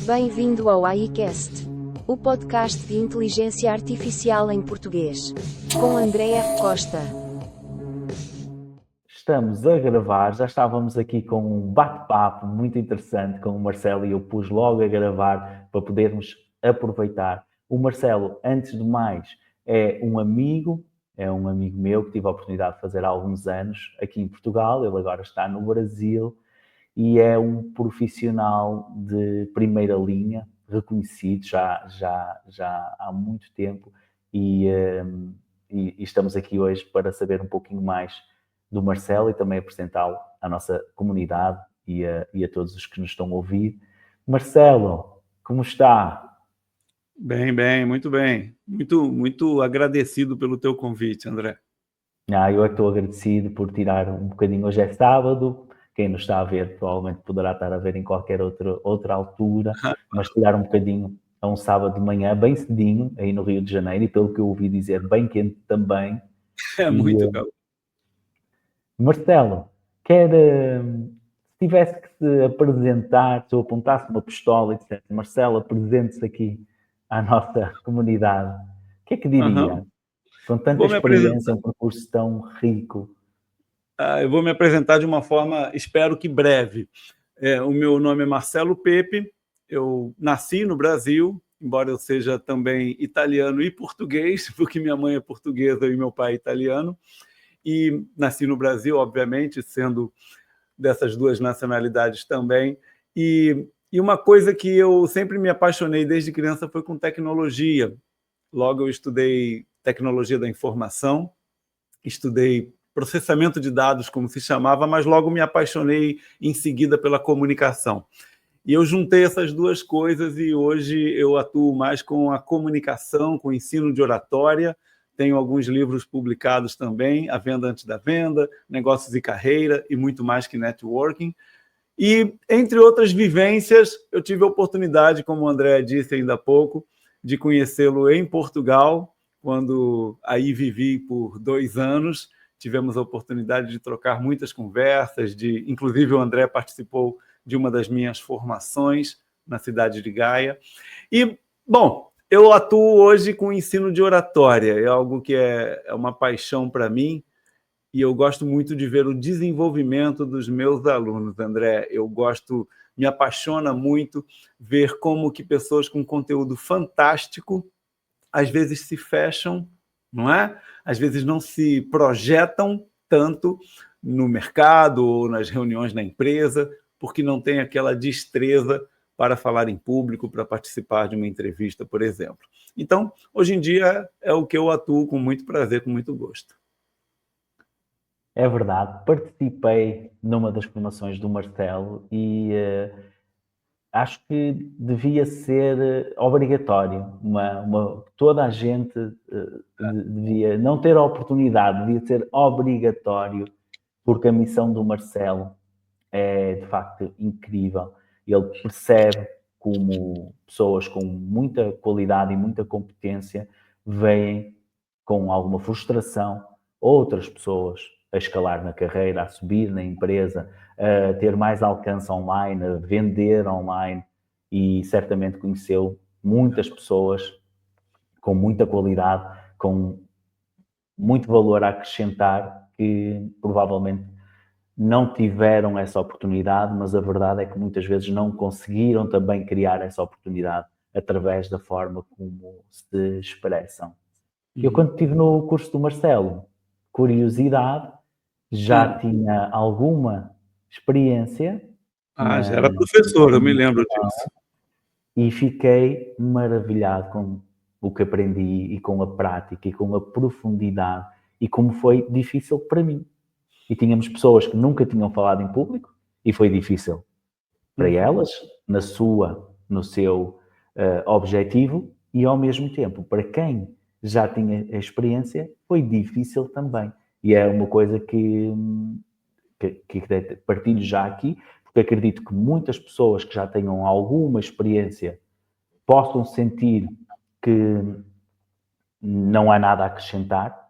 Bem-vindo ao AICast, o podcast de inteligência artificial em português, com André F. Costa. Estamos a gravar, já estávamos aqui com um bate-papo muito interessante com o Marcelo e eu pus logo a gravar para podermos aproveitar. O Marcelo, antes de mais, é um amigo meu que tive a oportunidade de fazer há alguns anos aqui em Portugal, ele agora está no Brasil e é um profissional de primeira linha, reconhecido já há muito tempo e estamos aqui hoje para saber um pouquinho mais do Marcelo e também apresentá-lo à nossa comunidade e a todos os que nos estão a ouvir. Marcelo, como está? Bem, muito bem. Muito agradecido pelo teu convite, André. Eu é que estou agradecido por tirar um bocadinho. Hoje é sábado, quem nos está a ver provavelmente poderá estar a ver em qualquer outra altura, mas tirar um bocadinho a um sábado de manhã, bem cedinho, aí no Rio de Janeiro, e pelo que eu ouvi dizer, bem quente também. É muito calor. Marcelo, se tivesse que se apresentar, se eu apontasse uma pistola e dissesse, Marcelo, apresente-se aqui à nossa comunidade, o que é que diria? Com tanta experiência, um percurso tão rico. Eu vou me apresentar de uma forma, espero que breve. O meu nome é Marcelo Pepe, eu nasci no Brasil, embora eu seja também italiano e português, porque minha mãe é portuguesa e meu pai é italiano, e nasci no Brasil, obviamente, sendo dessas duas nacionalidades também, e uma coisa que eu sempre me apaixonei desde criança foi com tecnologia. Logo eu estudei tecnologia da informação, estudei processamento de dados, como se chamava, mas logo me apaixonei em seguida pela comunicação. E eu juntei essas duas coisas e hoje eu atuo mais com a comunicação, com o ensino de oratória. Tenho alguns livros publicados também, A Venda Antes da Venda, Negócios e Carreira e muito mais que networking. E, entre outras vivências, eu tive a oportunidade, como o André disse ainda há pouco, de conhecê-lo em Portugal, quando aí vivi por 2 anos. Tivemos a oportunidade de trocar muitas conversas, inclusive o André participou de uma das minhas formações na cidade de Gaia. E, bom, eu atuo hoje com o ensino de oratória, é algo que é uma paixão para mim, e eu gosto muito de ver o desenvolvimento dos meus alunos, André. Me apaixona muito ver como que pessoas com conteúdo fantástico às vezes se fecham, não é? Às vezes não se projetam tanto no mercado ou nas reuniões na empresa, porque não tem aquela destreza para falar em público, para participar de uma entrevista, por exemplo. Então, hoje em dia, é o que eu atuo com muito prazer, com muito gosto. É verdade, participei numa das formações do Marcelo e acho que devia ser obrigatório. Toda a gente devia não ter a oportunidade, devia ser obrigatório, porque a missão do Marcelo é de facto incrível. Ele percebe como pessoas com muita qualidade e muita competência veem com alguma frustração outras pessoas a escalar na carreira, a subir na empresa, a ter mais alcance online, a vender online, e certamente conheceu muitas pessoas com muita qualidade, com muito valor a acrescentar, que provavelmente não tiveram essa oportunidade, mas a verdade é que muitas vezes não conseguiram também criar essa oportunidade através da forma como se expressam. Eu, quando estive no curso do Marcelo, curiosidade, já tinha alguma experiência. Já era professor, eu me lembro disso. E fiquei maravilhado com o que aprendi e com a prática e com a profundidade e como foi difícil para mim. E tínhamos pessoas que nunca tinham falado em público e foi difícil para elas, no seu objetivo, e ao mesmo tempo, para quem já tinha a experiência, foi difícil também. E é uma coisa que partilho já aqui, porque acredito que muitas pessoas que já tenham alguma experiência possam sentir que não há nada a acrescentar,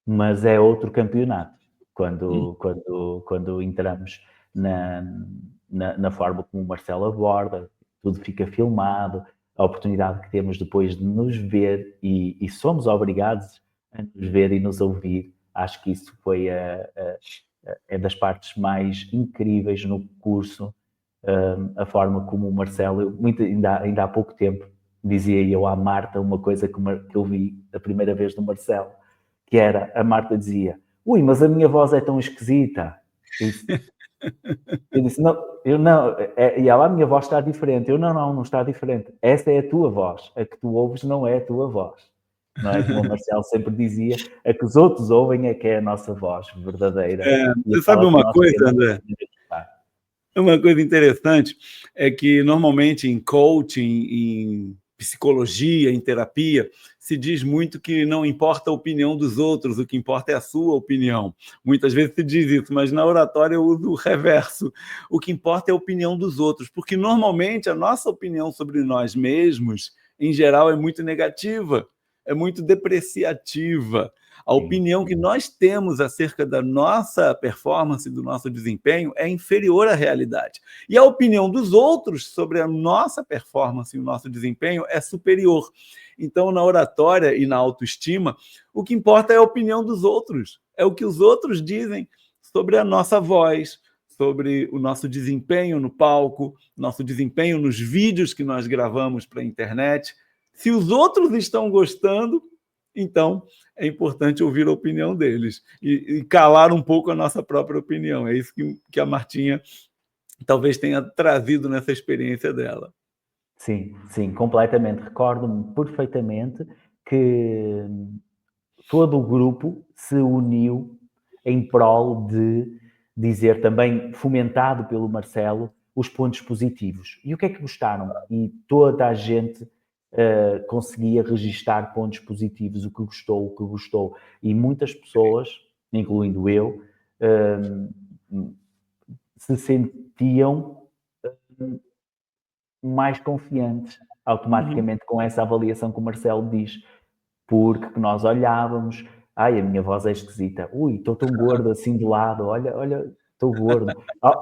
mas é outro campeonato quando entramos na forma como o Marcelo aborda, tudo fica filmado, a oportunidade que temos depois de nos ver e somos obrigados a nos ver e nos ouvir. Acho que isso foi é das partes mais incríveis no curso, a forma como o Marcelo, ainda há pouco tempo, dizia eu à Marta uma coisa que eu vi a primeira vez do Marcelo, que era, a Marta dizia, ui, mas a minha voz é tão esquisita. Eu disse, não, e ela, a minha voz está diferente. Eu, não está diferente. Essa é a tua voz. A que tu ouves não é a tua voz. Não é como o Marcelo sempre dizia, a que os outros ouvem é que é a nossa voz verdadeira. Você sabe uma coisa, André? Uma coisa interessante é que normalmente em coaching, em psicologia, em terapia, se diz muito que não importa a opinião dos outros, o que importa é a sua opinião. Muitas vezes se diz isso, mas na oratória eu uso o reverso. O que importa é a opinião dos outros, porque normalmente a nossa opinião sobre nós mesmos, em geral, é muito negativa, é muito depreciativa. A opinião que nós temos acerca da nossa performance, do nosso desempenho, é inferior à realidade. E a opinião dos outros sobre a nossa performance e o nosso desempenho é superior. Então, na oratória e na autoestima, o que importa é a opinião dos outros. É o que os outros dizem sobre a nossa voz, sobre o nosso desempenho no palco, nosso desempenho nos vídeos que nós gravamos para a internet. Se os outros estão gostando, então é importante ouvir a opinião deles e calar um pouco a nossa própria opinião. É isso que a Martinha talvez tenha trazido nessa experiência dela. Sim, sim, completamente. Recordo-me perfeitamente que todo o grupo se uniu em prol de dizer também, fomentado pelo Marcelo, os pontos positivos. E o que é que gostaram? E toda a gente conseguia registar pontos positivos, o que gostou. E muitas pessoas, incluindo eu, se sentiam mais confiantes automaticamente com essa avaliação que o Marcelo diz, porque nós olhávamos, ai, a minha voz é esquisita, ui, estou tão gordo assim de lado, olha, estou gordo,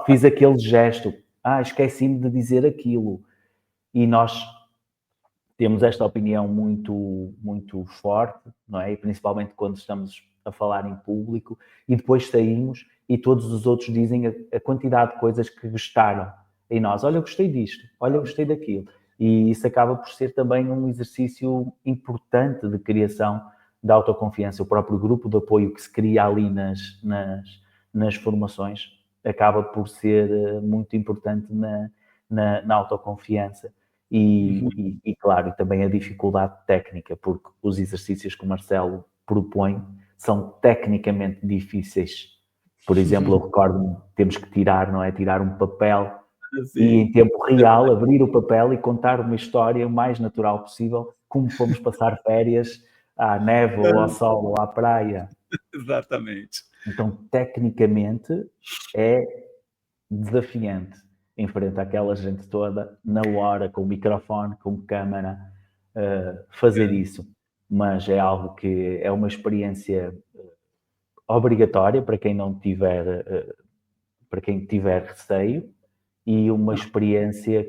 fiz aquele gesto, esqueci-me de dizer aquilo, e nós temos esta opinião muito, muito forte, não é? E principalmente quando estamos a falar em público, e depois saímos e todos os outros dizem a quantidade de coisas que gostaram em nós. Olha, eu gostei disto, olha, eu gostei daquilo. E isso acaba por ser também um exercício importante de criação da autoconfiança. O próprio grupo de apoio que se cria ali nas formações acaba por ser muito importante na autoconfiança. E claro, também a dificuldade técnica, porque os exercícios que o Marcelo propõe são tecnicamente difíceis. Por exemplo, eu recordo-me, temos que tirar um papel e em tempo real abrir o papel e contar uma história o mais natural possível, como fomos passar férias à neve ou ao sol ou à praia. Exatamente. Então, tecnicamente, é desafiante em frente àquela gente toda, na hora, com o microfone, com câmera, fazer isso. Mas é algo que é uma experiência obrigatória para quem não tiver, para quem tiver receio, e uma experiência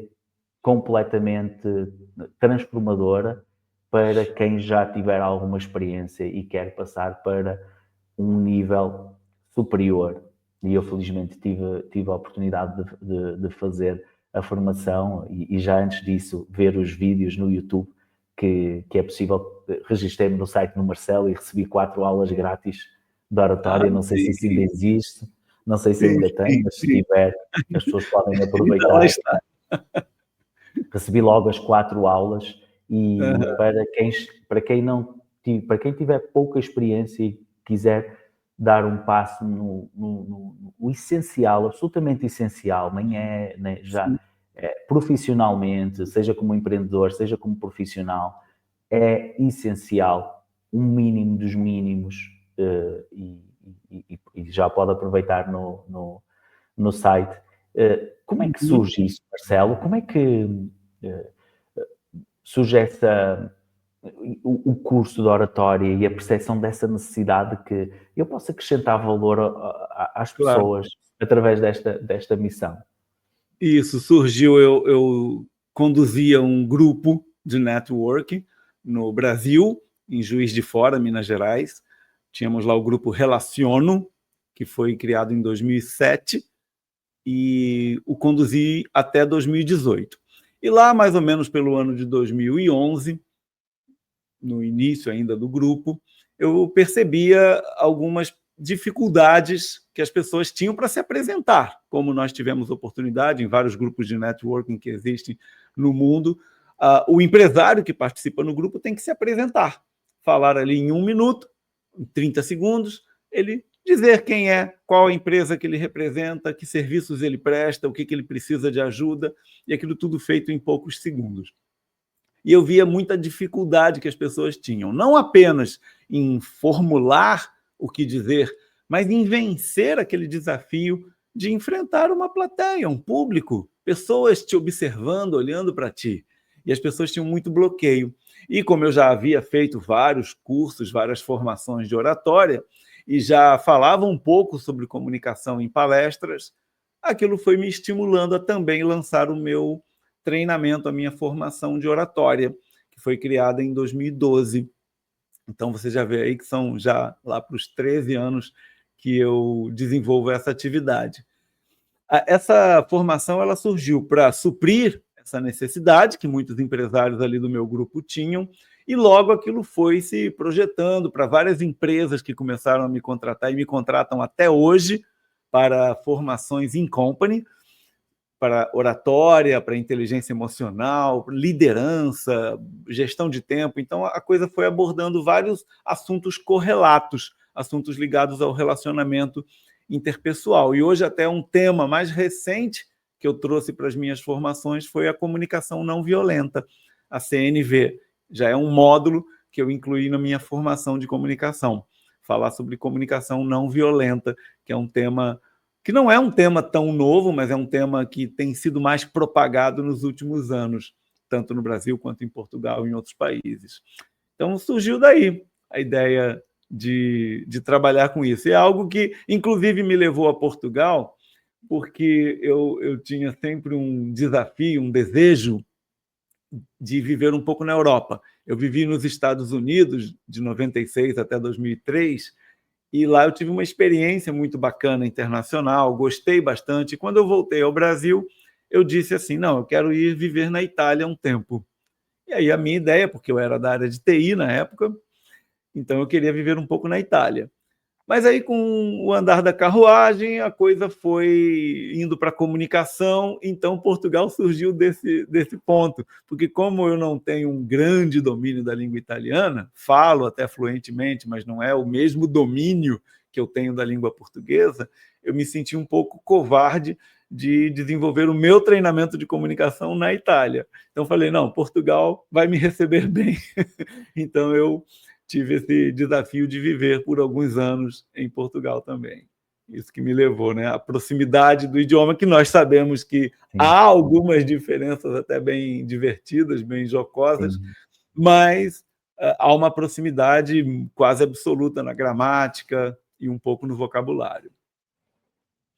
completamente transformadora para quem já tiver alguma experiência e quer passar para um nível superior. E eu, felizmente, tive a oportunidade de fazer a formação e já antes disso ver os vídeos no YouTube que é possível. Registrei-me no site do Marcelo e recebi 4 aulas grátis de oratória. Não sei se isso ainda existe, não sei se ainda tem, mas se tiver, as pessoas podem aproveitar. Recebi logo as 4 aulas e para quem tiver pouca experiência e quiser dar um passo no essencial, absolutamente essencial, profissionalmente, seja como empreendedor, seja como profissional, é essencial um mínimo dos mínimos, e já pode aproveitar no site. Como é que surge isso, Marcelo? Como é que surge o curso de oratória e a percepção dessa necessidade de que eu possa acrescentar valor às pessoas através desta missão? Isso surgiu, eu conduzia um grupo de network no Brasil, em Juiz de Fora, Minas Gerais. Tínhamos lá o grupo Relaciono, que foi criado em 2007, e o conduzi até 2018. E lá, mais ou menos pelo ano de 2011, no início ainda do grupo, eu percebia algumas dificuldades que as pessoas tinham para se apresentar. Como nós tivemos oportunidade em vários grupos de networking que existem no mundo, o empresário que participa no grupo tem que se apresentar, falar ali em 1 minuto, em 30 segundos, ele dizer quem é, qual a empresa que ele representa, que serviços ele presta, o que ele precisa de ajuda, e aquilo tudo feito em poucos segundos. E eu via muita dificuldade que as pessoas tinham, não apenas em formular o que dizer, mas em vencer aquele desafio de enfrentar uma plateia, um público, pessoas te observando, olhando para ti. E as pessoas tinham muito bloqueio. E como eu já havia feito vários cursos, várias formações de oratória, e já falava um pouco sobre comunicação em palestras, aquilo foi me estimulando a também lançar o meu treinamento, a minha formação de oratória, que foi criada em 2012. Então, você já vê aí que são já lá para os 13 anos que eu desenvolvo essa atividade. Essa formação ela surgiu para suprir essa necessidade que muitos empresários ali do meu grupo tinham, e logo aquilo foi se projetando para várias empresas que começaram a me contratar e me contratam até hoje para formações in company, para oratória, para inteligência emocional, liderança, gestão de tempo. Então, a coisa foi abordando vários assuntos correlatos, assuntos ligados ao relacionamento interpessoal. E hoje, até um tema mais recente que eu trouxe para as minhas formações foi a comunicação não violenta, a CNV. Já é um módulo que eu incluí na minha formação de comunicação. Falar sobre comunicação não violenta, que é um tema que não é um tema tão novo, mas é um tema que tem sido mais propagado nos últimos anos, tanto no Brasil quanto em Portugal e em outros países. Então, surgiu daí a ideia de trabalhar com isso. É algo que, inclusive, me levou a Portugal, porque eu tinha sempre um desafio, um desejo de viver um pouco na Europa. Eu vivi nos Estados Unidos de 96 até 2003, e lá eu tive uma experiência muito bacana internacional, gostei bastante. E quando eu voltei ao Brasil, eu disse assim, não, eu quero ir viver na Itália um tempo. E aí a minha ideia, porque eu era da área de TI na época, então eu queria viver um pouco na Itália. Mas aí, com o andar da carruagem, a coisa foi indo para a comunicação, então Portugal surgiu desse ponto, porque como eu não tenho um grande domínio da língua italiana, falo até fluentemente, mas não é o mesmo domínio que eu tenho da língua portuguesa, eu me senti um pouco covarde de desenvolver o meu treinamento de comunicação na Itália. Então falei, não, Portugal vai me receber bem. Então eu tive esse desafio de viver por alguns anos em Portugal também. Isso que me levou, né? A proximidade do idioma, que nós sabemos que Sim. há algumas diferenças até bem divertidas, bem jocosas, Sim. mas há uma proximidade quase absoluta na gramática e um pouco no vocabulário.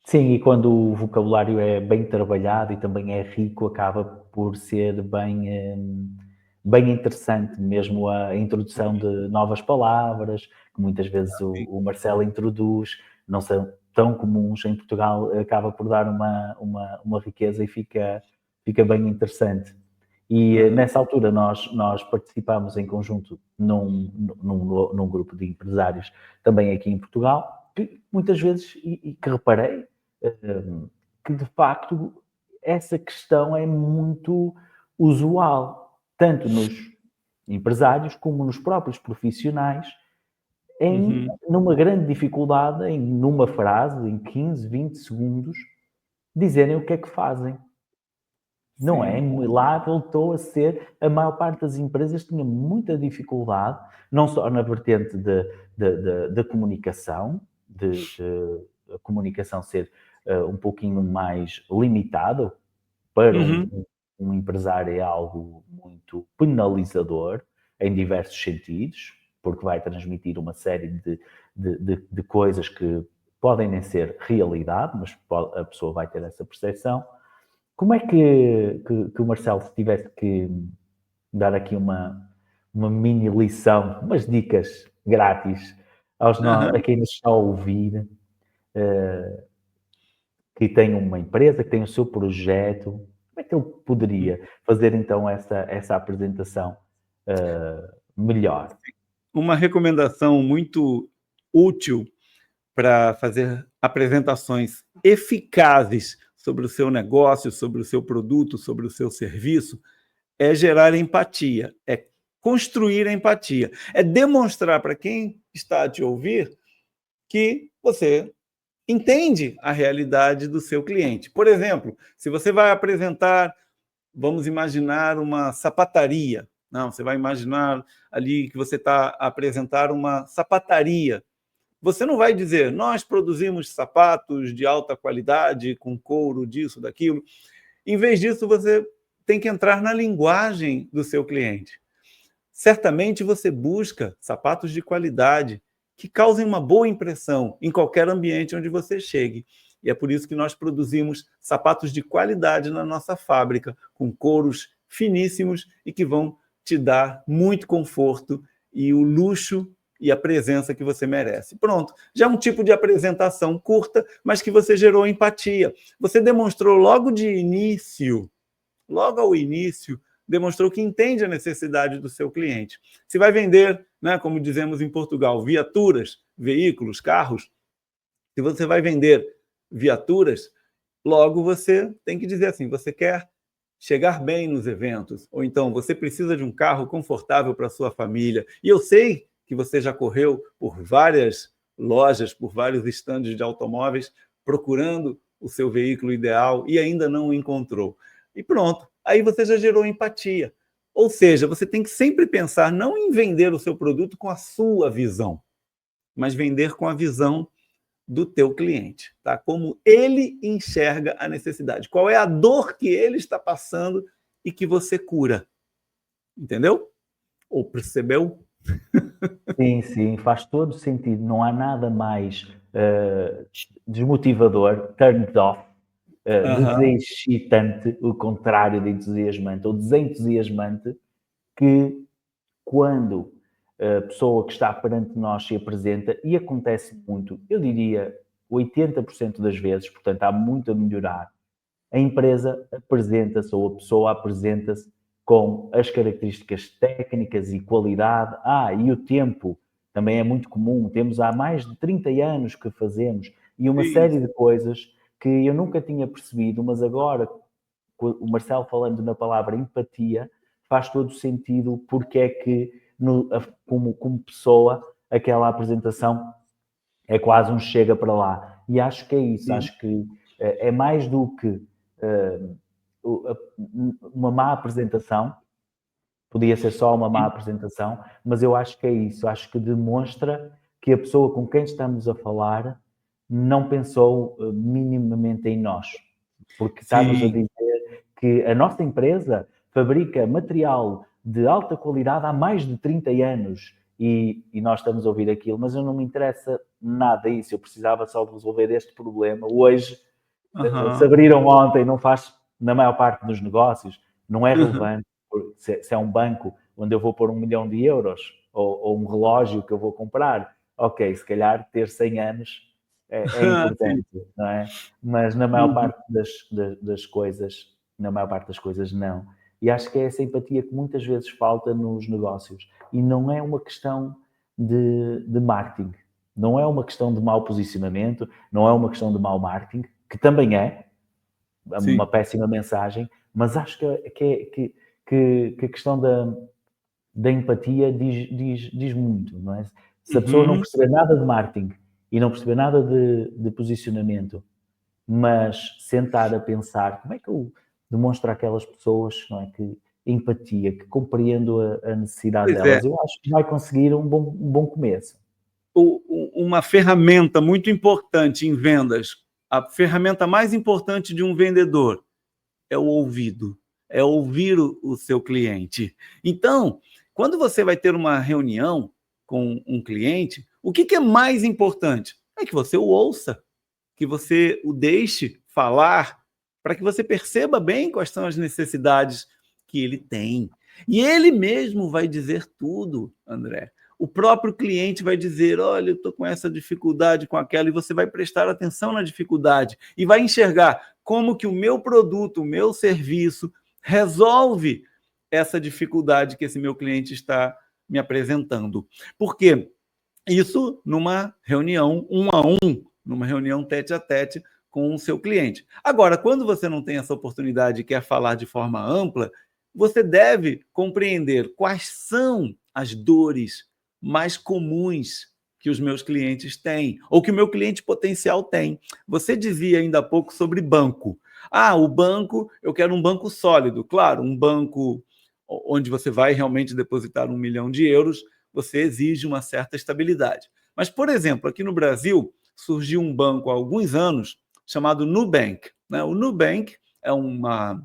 Sim, e quando o vocabulário é bem trabalhado e também é rico, acaba por ser bem interessante, mesmo a introdução de novas palavras, que muitas vezes o Marcelo introduz, não são tão comuns em Portugal, acaba por dar uma riqueza e fica bem interessante. E nessa altura nós participámos em conjunto num grupo de empresários também aqui em Portugal, que muitas vezes, e que reparei, que de facto essa questão é muito usual, tanto nos empresários como nos próprios profissionais, numa grande dificuldade em, numa frase, em 15, 20 segundos, dizerem o que é que fazem. Não é? Lá voltou a ser, a maior parte das empresas tinha muita dificuldade, não só na vertente da comunicação, de a comunicação ser um pouquinho mais limitada, para um empresário é algo muito penalizador em diversos sentidos, porque vai transmitir uma série de coisas que podem nem ser realidade, mas a pessoa vai ter essa percepção. Como é que o Marcelo, se tivesse que dar aqui uma mini lição, umas dicas grátis a quem nos está a ouvir, que tem uma empresa, que tem o seu projeto, como é que ele poderia fazer então essa apresentação melhor? Uma recomendação muito útil para fazer apresentações eficazes sobre o seu negócio, sobre o seu produto, sobre o seu serviço, é gerar empatia, é construir empatia, é demonstrar para quem está a te ouvir que você entende a realidade do seu cliente. Por exemplo, se você vai apresentar, vamos imaginar uma sapataria. Não, você vai imaginar ali que você está a apresentar uma sapataria. Você não vai dizer, nós produzimos sapatos de alta qualidade, com couro, disso, daquilo. Em vez disso, você tem que entrar na linguagem do seu cliente. Certamente você busca sapatos de qualidade que causem uma boa impressão em qualquer ambiente onde você chegue. E é por isso que nós produzimos sapatos de qualidade na nossa fábrica, com couros finíssimos e que vão te dar muito conforto e o luxo e a presença que você merece. Pronto, já é um tipo de apresentação curta, mas que você gerou empatia. Você demonstrou logo ao início, demonstrou que entende a necessidade do seu cliente. Se vai vender, né, como dizemos em Portugal, viaturas, veículos, carros, se você vai vender viaturas, logo você tem que dizer assim, você quer chegar bem nos eventos, ou então você precisa de um carro confortável para a sua família. E eu sei que você já correu por várias lojas, por vários estandes de automóveis, procurando o seu veículo ideal e ainda não o encontrou. E pronto, aí você já gerou empatia. Ou seja, você tem que sempre pensar não em vender o seu produto com a sua visão, mas vender com a visão do teu cliente, tá? Como ele enxerga a necessidade, qual é a dor que ele está passando e que você cura. Entendeu? Ou percebeu? Sim, faz todo sentido. Não há nada mais desmotivador, turned off, desexcitante, o contrário de entusiasmante, ou desentusiasmante, que quando a pessoa que está perante nós se apresenta, e acontece muito, eu diria 80% das vezes, portanto há muito a melhorar, a empresa apresenta-se ou a pessoa apresenta-se com as características técnicas e qualidade. E o tempo também é muito comum. Temos há mais de 30 anos que fazemos e uma série de coisas que eu nunca tinha percebido, mas agora, o Marcelo falando na palavra empatia, faz todo sentido porque é que, como pessoa, aquela apresentação é quase um chega para lá. E acho que é isso. Sim. Acho que é mais do que uma má apresentação, podia ser só uma má apresentação, mas eu acho que é isso. Acho que demonstra que a pessoa com quem estamos a falar não pensou minimamente em nós, porque está-nos a dizer que a nossa empresa fabrica material de alta qualidade há mais de 30 anos e nós estamos a ouvir aquilo, mas eu não me interessa nada isso, eu precisava só de resolver este problema. Hoje, se abriram ontem, não faz, na maior parte dos negócios, não é relevante se é um banco onde eu vou pôr 1 milhão de euros ou um relógio que eu vou comprar. Ok, se calhar ter 100 anos é importante, não é? Mas na maior parte das coisas, não. E acho que é essa empatia que muitas vezes falta nos negócios. E não é uma questão de marketing, não é uma questão de mau posicionamento, não é uma questão de mau marketing, que também é uma péssima mensagem, mas acho que a questão da empatia diz muito, não é? Se a pessoa não perceber nada de marketing e não perceber nada de posicionamento, mas sentar a pensar como é que eu demonstro àquelas pessoas, não é, que empatia, que compreendo a necessidade delas, eu acho que vai conseguir um bom começo. Uma ferramenta muito importante em vendas, a ferramenta mais importante de um vendedor é o ouvido, é ouvir o seu cliente. Então, quando você vai ter uma reunião com um cliente, o que é mais importante? É que você o ouça, que você o deixe falar, para que você perceba bem quais são as necessidades que ele tem. E ele mesmo vai dizer tudo, André. O próprio cliente vai dizer, olha, eu estou com essa dificuldade, com aquela, e você vai prestar atenção na dificuldade e vai enxergar como que o meu produto, o meu serviço resolve essa dificuldade que esse meu cliente está me apresentando. Por quê? Isso numa reunião 1 a 1, numa reunião tete a tete com o seu cliente. Agora, quando você não tem essa oportunidade e quer falar de forma ampla, você deve compreender quais são as dores mais comuns que os meus clientes têm, ou que o meu cliente potencial tem. Você dizia ainda há pouco sobre banco. O banco, eu quero um banco sólido. Claro, um banco onde você vai realmente depositar 1 milhão de euros, você exige uma certa estabilidade. Mas, por exemplo, aqui no Brasil, surgiu um banco há alguns anos chamado Nubank. O Nubank é uma...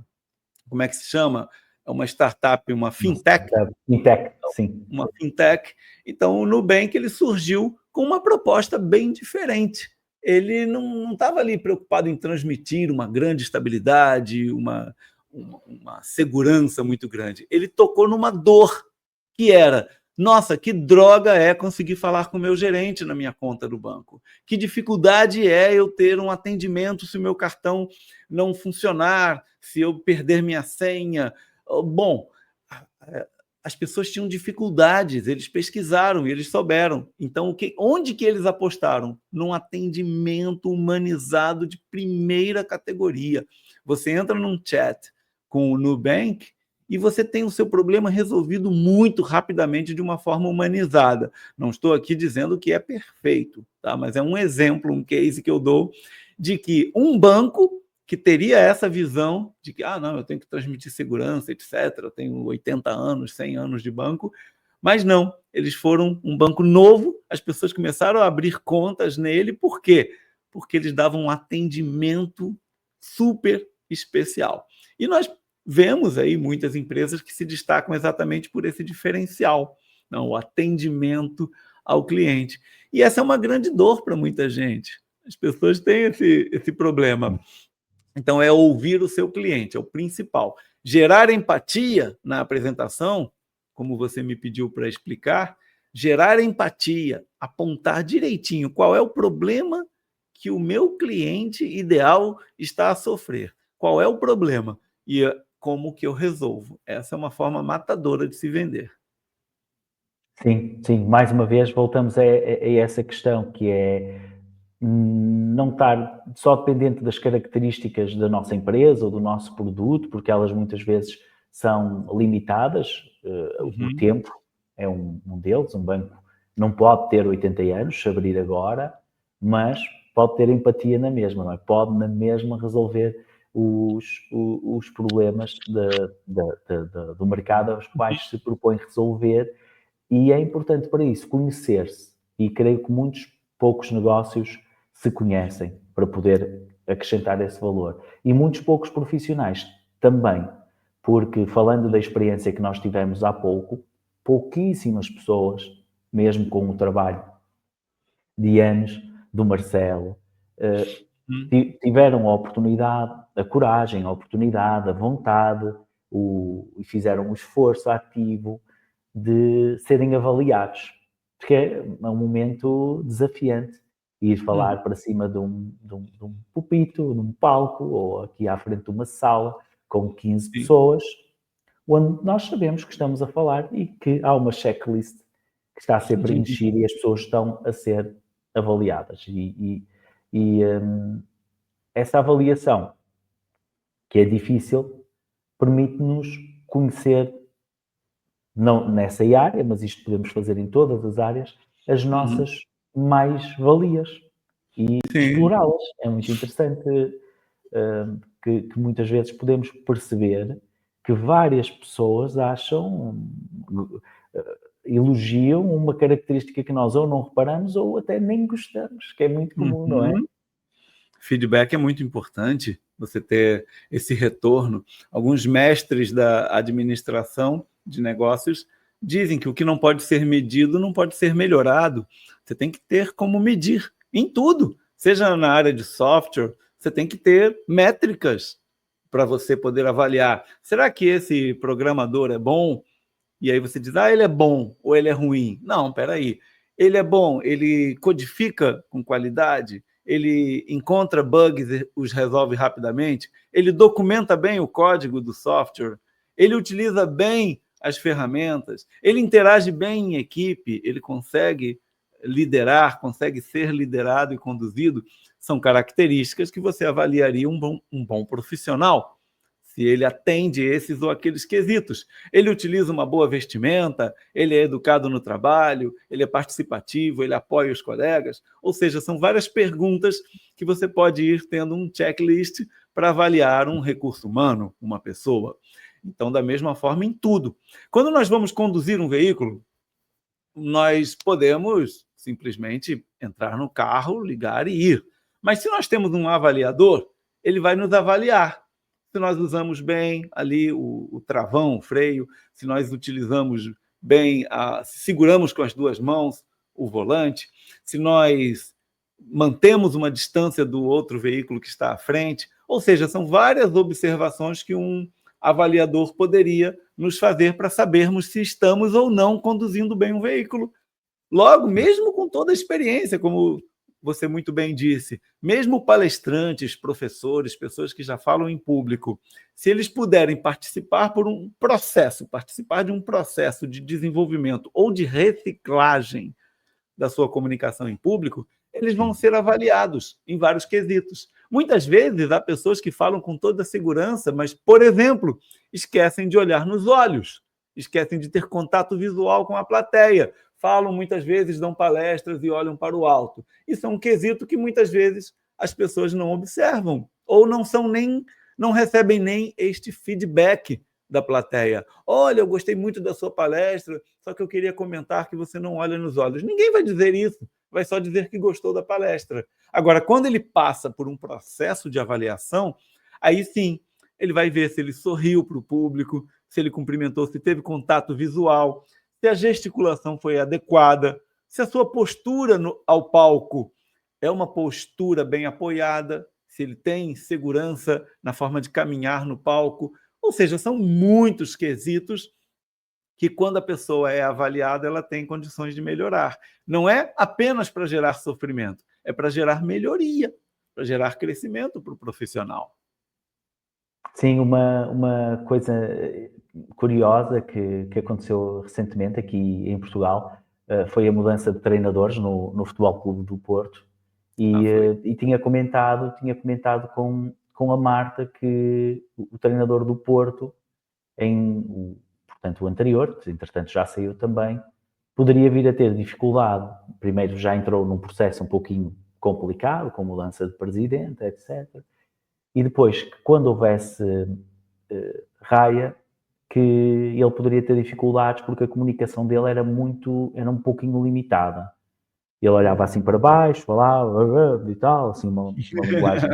Como é que se chama? É uma startup, uma fintech. Fintech, sim. Uma fintech. Então, o Nubank ele surgiu com uma proposta bem diferente. Ele não estava ali preocupado em transmitir uma grande estabilidade, uma segurança muito grande. Ele tocou numa dor, que era, nossa, que droga é conseguir falar com o meu gerente na minha conta do banco. Que dificuldade é eu ter um atendimento se o meu cartão não funcionar, se eu perder minha senha. Bom, as pessoas tinham dificuldades, eles pesquisaram e eles souberam. Então, onde que eles apostaram? Num atendimento humanizado de primeira categoria. Você entra num chat com o Nubank e você tem o seu problema resolvido muito rapidamente de uma forma humanizada. Não estou aqui dizendo que é perfeito, tá? Mas é um exemplo, um case que eu dou de que um banco que teria essa visão de que, não, eu tenho que transmitir segurança, etc. Eu tenho 80 anos, 100 anos de banco, mas não, eles foram um banco novo, as pessoas começaram a abrir contas nele, por quê? Porque eles davam um atendimento super especial. E nós vemos aí muitas empresas que se destacam exatamente por esse diferencial, o atendimento ao cliente. E essa é uma grande dor para muita gente. As pessoas têm esse problema. Então, é ouvir o seu cliente, é o principal. Gerar empatia na apresentação, como você me pediu para explicar, gerar empatia, apontar direitinho qual é o problema que o meu cliente ideal está a sofrer. Qual é o problema? E como que eu resolvo? Essa é uma forma matadora de se vender. Sim, sim. Mais uma vez voltamos a essa questão, que é não estar só dependente das características da nossa empresa ou do nosso produto, porque elas muitas vezes são limitadas. O tempo é um deles. Um banco não pode ter 80 anos, se abrir agora, mas pode ter empatia na mesma, não é? Pode na mesma resolver os problemas do mercado aos quais se propõe resolver, e é importante para isso conhecer-se, e creio que poucos negócios se conhecem para poder acrescentar esse valor. E muitos poucos profissionais também, porque falando da experiência que nós tivemos há pouco, pouquíssimas pessoas, mesmo com o trabalho de anos do Marcelo, tiveram a oportunidade, a coragem, a oportunidade, a vontade e fizeram um esforço ativo de serem avaliados, porque é um momento desafiante ir falar para cima de um púlpito, de um palco, ou aqui à frente de uma sala com 15 pessoas, onde nós sabemos que estamos a falar e que há uma checklist que está a ser preenchida e as pessoas estão a ser avaliadas. Essa avaliação, que é difícil, permite-nos conhecer, não nessa área, mas isto podemos fazer em todas as áreas, as nossas mais-valias e explorá-las. É muito interessante que muitas vezes podemos perceber que várias pessoas elogiam uma característica que nós ou não reparamos ou até nem gostamos, que é muito comum, não é? Feedback é muito importante, você ter esse retorno. Alguns mestres da administração de negócios dizem que o que não pode ser medido não pode ser melhorado. Você tem que ter como medir em tudo, seja na área de software, você tem que ter métricas para você poder avaliar. Será que esse programador é bom? E aí você diz, ele é bom ou ele é ruim? Não, peraí. Ele é bom, ele codifica com qualidade, ele encontra bugs e os resolve rapidamente, ele documenta bem o código do software, ele utiliza bem as ferramentas, ele interage bem em equipe, ele consegue liderar, consegue ser liderado e conduzido. São características que você avaliaria um bom profissional, se ele atende esses ou aqueles quesitos. Ele utiliza uma boa vestimenta, ele é educado no trabalho, ele é participativo, ele apoia os colegas. Ou seja, são várias perguntas que você pode ir tendo um checklist para avaliar um recurso humano, uma pessoa. Então, da mesma forma, em tudo. Quando nós vamos conduzir um veículo, nós podemos simplesmente entrar no carro, ligar e ir. Mas se nós temos um avaliador, ele vai nos avaliar. Se nós usamos bem ali o travão, o freio, se nós utilizamos bem, se seguramos com as duas mãos o volante, se nós mantemos uma distância do outro veículo que está à frente. Ou seja, são várias observações que um avaliador poderia nos fazer para sabermos se estamos ou não conduzindo bem um veículo. Logo, mesmo com toda a experiência, como você muito bem disse, mesmo palestrantes, professores, pessoas que já falam em público, se eles puderem participar de um processo de desenvolvimento ou de reciclagem da sua comunicação em público, eles vão ser avaliados em vários quesitos. Muitas vezes há pessoas que falam com toda a segurança, mas, por exemplo, esquecem de olhar nos olhos, esquecem de ter contato visual com a plateia, falam muitas vezes, dão palestras e olham para o alto. Isso é um quesito que muitas vezes as pessoas não observam ou não recebem nem este feedback da plateia. Olha, eu gostei muito da sua palestra, só que eu queria comentar que você não olha nos olhos. Ninguém vai dizer isso, vai só dizer que gostou da palestra. Agora, quando ele passa por um processo de avaliação, aí sim, ele vai ver se ele sorriu para o público, se ele cumprimentou, se teve contato visual, se a gesticulação foi adequada, se a sua postura ao palco é uma postura bem apoiada, se ele tem segurança na forma de caminhar no palco. Ou seja, são muitos quesitos que, quando a pessoa é avaliada, ela tem condições de melhorar. Não é apenas para gerar sofrimento, é para gerar melhoria, para gerar crescimento para o profissional. Sim, uma coisa curiosa que aconteceu recentemente aqui em Portugal foi a mudança de treinadores no Futebol Clube do Porto. E tinha comentado com a Marta que o treinador do Porto, portanto o anterior, que entretanto já saiu também, poderia vir a ter dificuldade. Primeiro já entrou num processo um pouquinho complicado, com mudança de presidente, etc. E depois, que quando houvesse raia, que ele poderia ter dificuldades porque a comunicação dele era um pouquinho limitada. Ele olhava assim para baixo, falava e tal, assim uma linguagem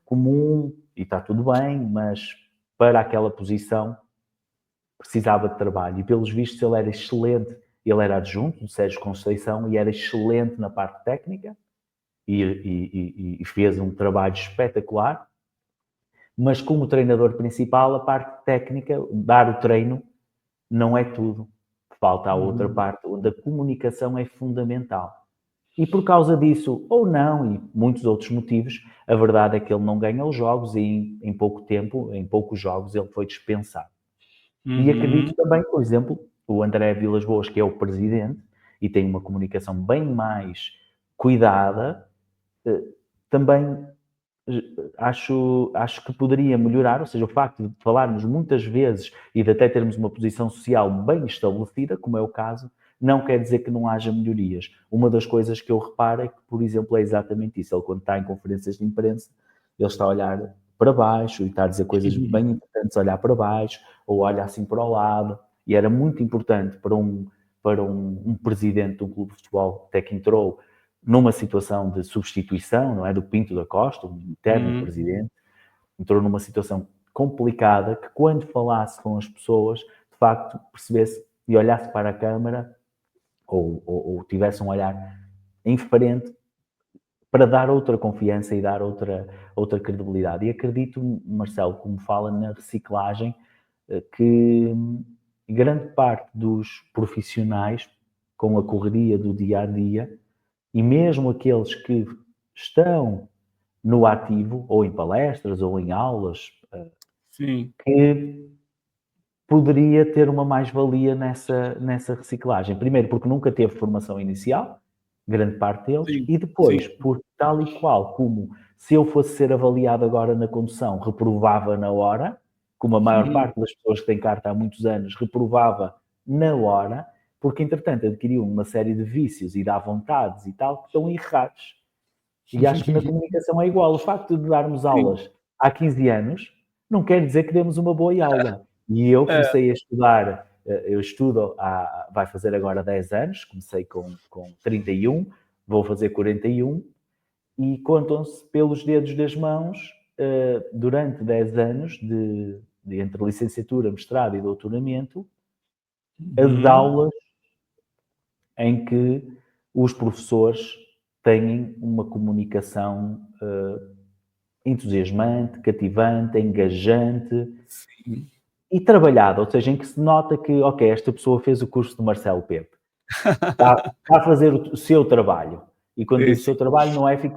comum, e está tudo bem, mas para aquela posição precisava de trabalho. E pelos vistos ele era excelente, ele era adjunto do Sérgio Conceição e era excelente na parte técnica e fez um trabalho espetacular. Mas como treinador principal, a parte técnica, dar o treino, não é tudo. Falta a outra parte, onde a comunicação é fundamental. E por causa disso, ou não, e muitos outros motivos, a verdade é que ele não ganha os jogos e em pouco tempo, em poucos jogos, ele foi dispensado. E acredito também, por exemplo, o André Vilas-Boas, que é o presidente, e tem uma comunicação bem mais cuidada, também acho que poderia melhorar, ou seja, o facto de falarmos muitas vezes e de até termos uma posição social bem estabelecida, como é o caso, não quer dizer que não haja melhorias. Uma das coisas que eu reparo é que, por exemplo, é exatamente isso. Ele, quando está em conferências de imprensa, ele está a olhar para baixo e está a dizer coisas bem importantes, olhar para baixo ou olha assim para o lado. E era muito importante para um presidente de um clube de futebol, até que entrou numa situação de substituição, não é, do Pinto da Costa, um eterno presidente, entrou numa situação complicada, que quando falasse com as pessoas, de facto, percebesse e olhasse para a câmara ou tivesse um olhar em frente para dar outra confiança e dar outra credibilidade. E acredito, Marcelo, como fala na reciclagem, que grande parte dos profissionais, com a correria do dia a dia, e mesmo aqueles que estão no ativo, ou em palestras, ou em aulas, Sim. que poderia ter uma mais-valia nessa reciclagem. Primeiro, porque nunca teve formação inicial, grande parte deles, Sim, e depois, sim. por tal e qual como se eu fosse ser avaliado agora na condução, reprovava na hora, como a maior parte das pessoas que têm carta há muitos anos reprovava na hora, porque entretanto adquiriu uma série de vícios e dá vontades e tal que estão errados. E acho que na comunicação é igual. O facto de darmos Sim. aulas há 15 anos não quer dizer que demos uma boa aula. E eu comecei a estudar, eu estudo, vai fazer agora 10 anos, comecei com 31, vou fazer 41, e contam-se pelos dedos das mãos, durante 10 anos, entre licenciatura, mestrado e doutoramento, as aulas em que os professores têm uma comunicação entusiasmante, cativante, engajante Sim. e trabalhada, ou seja, em que se nota que, ok, esta pessoa fez o curso do Marcelo Pepe, está a fazer o seu trabalho. E quando Sim, digo o sim. seu trabalho,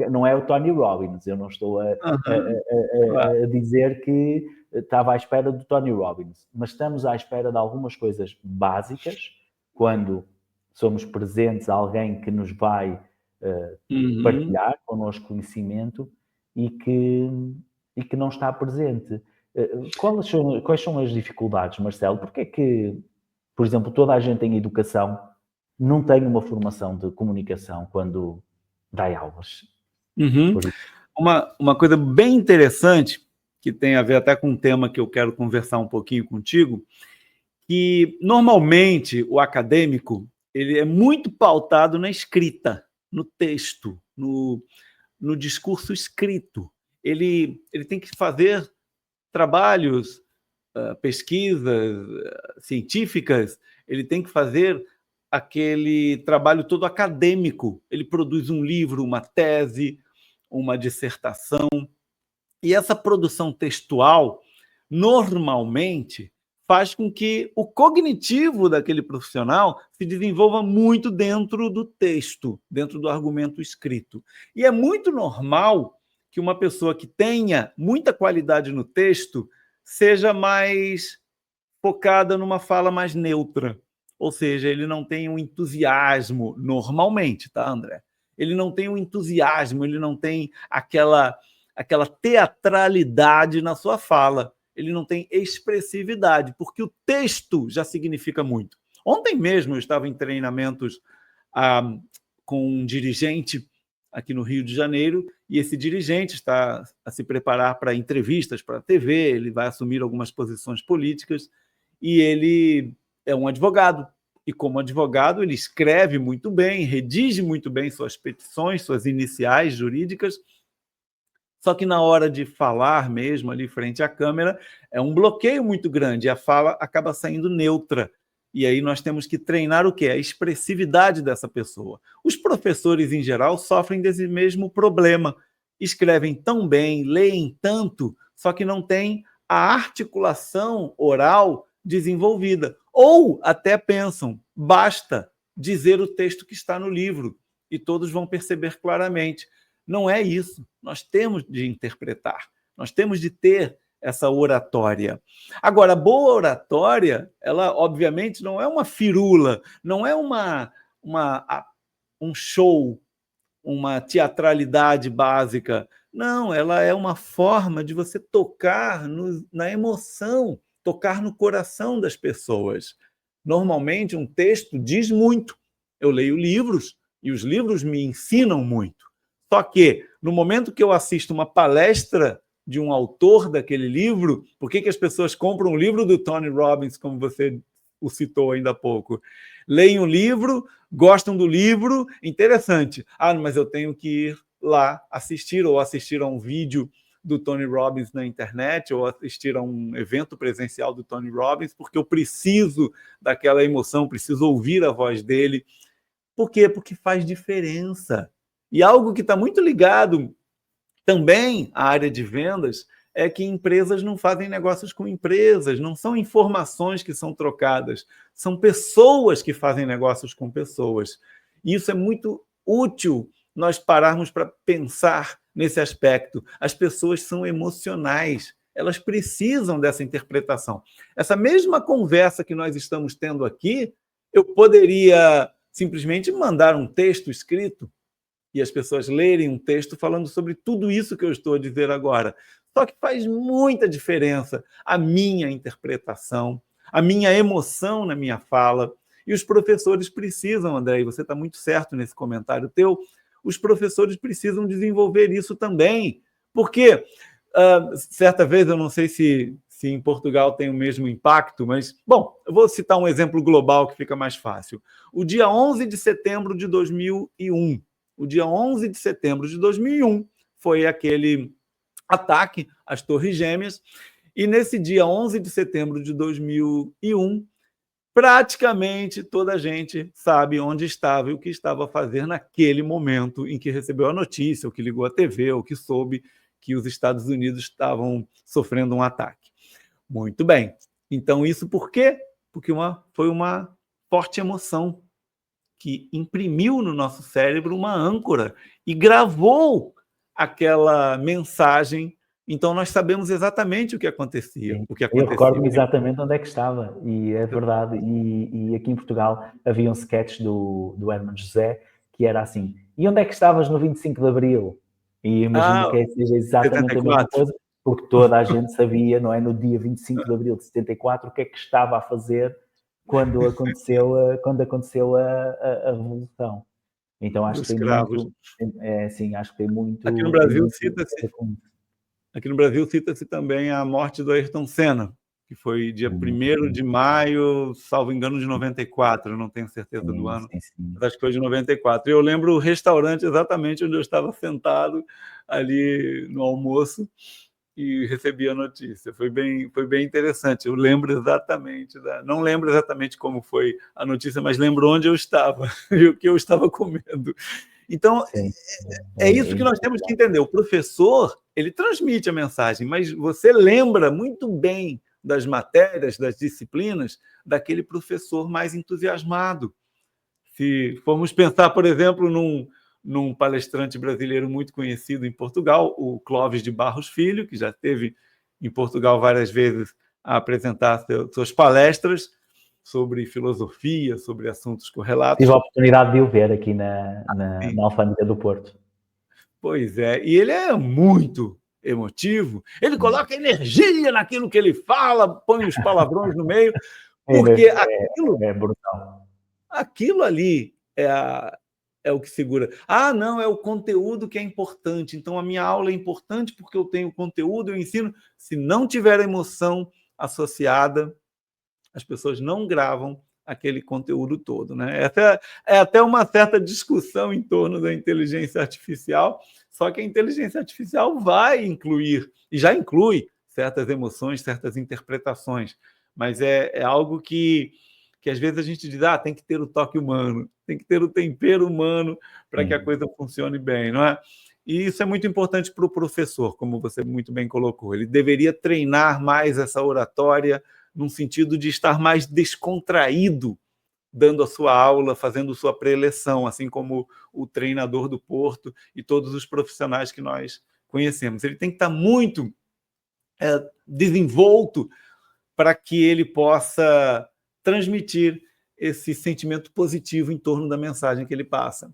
não é o Tony Robbins, eu não estou Aham, claro. a dizer que estava à espera do Tony Robbins, mas estamos à espera de algumas coisas básicas, quando somos presentes a alguém que nos vai partilhar connosco conhecimento e que não está presente. Quais são as dificuldades, Marcelo? Porque é que, por exemplo, toda a gente em educação não tem uma formação de comunicação quando dá aulas? Uhum. Por isso. Uma coisa bem interessante, que tem a ver até com um tema que eu quero conversar um pouquinho contigo, que normalmente o acadêmico ele é muito pautado na escrita, no texto, no discurso escrito. Ele tem que fazer trabalhos, pesquisas científicas, ele tem que fazer aquele trabalho todo acadêmico. Ele produz um livro, uma tese, uma dissertação. E essa produção textual, normalmente, faz com que o cognitivo daquele profissional se desenvolva muito dentro do texto, dentro do argumento escrito. E é muito normal que uma pessoa que tenha muita qualidade no texto seja mais focada numa fala mais neutra. Ou seja, ele não tem um entusiasmo, normalmente, tá, André? Ele não tem um entusiasmo, ele não tem aquela teatralidade na sua fala. Ele não tem expressividade, porque o texto já significa muito. Ontem mesmo eu estava em treinamentos com um dirigente aqui no Rio de Janeiro, e esse dirigente está a se preparar para entrevistas para a TV, ele vai assumir algumas posições políticas, e ele é um advogado. E como advogado, ele escreve muito bem, redige muito bem suas petições, suas iniciais jurídicas, só que na hora de falar mesmo ali frente à câmera, é um bloqueio muito grande, e a fala acaba saindo neutra. E aí nós temos que treinar o quê? A expressividade dessa pessoa. Os professores, em geral, sofrem desse mesmo problema. Escrevem tão bem, leem tanto, só que não têm a articulação oral desenvolvida. Ou até pensam, basta dizer o texto que está no livro, e todos vão perceber claramente. Não é isso. Nós temos de interpretar, nós temos de ter essa oratória. Agora, a boa oratória, ela obviamente não é uma firula, não é um show, uma teatralidade básica. Não, ela é uma forma de você tocar na emoção, tocar no coração das pessoas. Normalmente, um texto diz muito. Eu leio livros e os livros me ensinam muito. Só que, no momento que eu assisto uma palestra de um autor daquele livro, por que as pessoas compram o livro do Tony Robbins, como você o citou ainda há pouco? Leem o livro, gostam do livro, interessante. Mas eu tenho que ir lá assistir, ou assistir a um vídeo do Tony Robbins na internet, ou assistir a um evento presencial do Tony Robbins, porque eu preciso daquela emoção, preciso ouvir a voz dele. Por quê? Porque faz diferença. E algo que está muito ligado também à área de vendas é que empresas não fazem negócios com empresas, não são informações que são trocadas, são pessoas que fazem negócios com pessoas. E isso é muito útil nós pararmos para pensar nesse aspecto. As pessoas são emocionais, elas precisam dessa interpretação. Essa mesma conversa que nós estamos tendo aqui, eu poderia simplesmente mandar um texto escrito e as pessoas lerem um texto falando sobre tudo isso que eu estou a dizer agora. Só que faz muita diferença a minha interpretação, a minha emoção na minha fala. E os professores precisam, André, e você está muito certo nesse comentário teu, os professores precisam desenvolver isso também. Porque, certa vez, eu não sei se em Portugal tem o mesmo impacto, mas, bom, eu vou citar um exemplo global que fica mais fácil. O dia 11 de setembro de 2001. O dia 11 de setembro de 2001 foi aquele ataque às Torres Gêmeas, e nesse dia 11 de setembro de 2001, praticamente toda a gente sabe onde estava e o que estava a fazer naquele momento em que recebeu a notícia, ou que ligou a TV, ou que soube que os Estados Unidos estavam sofrendo um ataque. Muito bem. Então, isso por quê? Porque foi uma forte emoção que imprimiu no nosso cérebro uma âncora e gravou aquela mensagem. Então, nós sabemos exatamente o que acontecia. Sim. O que acontecia. Eu recordo-me exatamente onde é que estava, e é verdade. E aqui em Portugal havia um sketch do Hermano José que era assim: e onde é que estavas no 25 de Abril? E imagino que seja exatamente 74. A mesma coisa, porque toda a gente sabia, não é, no dia 25 de Abril de 74, o que é que estava a fazer quando aconteceu a Revolução. Então acho que tem muito... sim, acho que tem muito... Aqui no Brasil cita-se também a morte do Ayrton Senna, que foi dia 1º de maio, salvo engano, de 94, eu não tenho certeza do ano, mas acho que foi de 94. Eu lembro o restaurante exatamente onde eu estava sentado ali no almoço e recebi a notícia. Foi bem interessante. Eu lembro exatamente, não lembro exatamente como foi a notícia, mas lembro onde eu estava e o que eu estava comendo. Então, é isso que nós temos que entender. O professor, ele transmite a mensagem, mas você lembra muito bem das matérias, das disciplinas, daquele professor mais entusiasmado. Se formos pensar, por exemplo, num palestrante brasileiro muito conhecido em Portugal, o Clóvis de Barros Filho, que já esteve em Portugal várias vezes a apresentar suas palestras sobre filosofia, sobre assuntos correlatos. Tive a oportunidade de o ver aqui na Alfândega do Porto. Pois é, e ele é muito emotivo, ele coloca energia naquilo que ele fala, põe os palavrões no meio, porque é brutal. Aquilo ali é o que segura. Não, é o conteúdo que é importante. Então, a minha aula é importante porque eu tenho conteúdo, eu ensino. Se não tiver emoção associada, as pessoas não gravam aquele conteúdo todo, né? É até uma certa discussão em torno da inteligência artificial, só que a inteligência artificial vai incluir, e já inclui, certas emoções, certas interpretações, mas é algo que às vezes a gente diz, tem que ter o toque humano, tem que ter o tempero humano para que a coisa funcione bem, não é? E isso é muito importante para o professor, como você muito bem colocou. Ele deveria treinar mais essa oratória, num sentido de estar mais descontraído, dando a sua aula, fazendo sua preleção, assim como o treinador do Porto e todos os profissionais que nós conhecemos. Ele tem que estar muito desenvolto para que ele possa transmitir esse sentimento positivo em torno da mensagem que ele passa.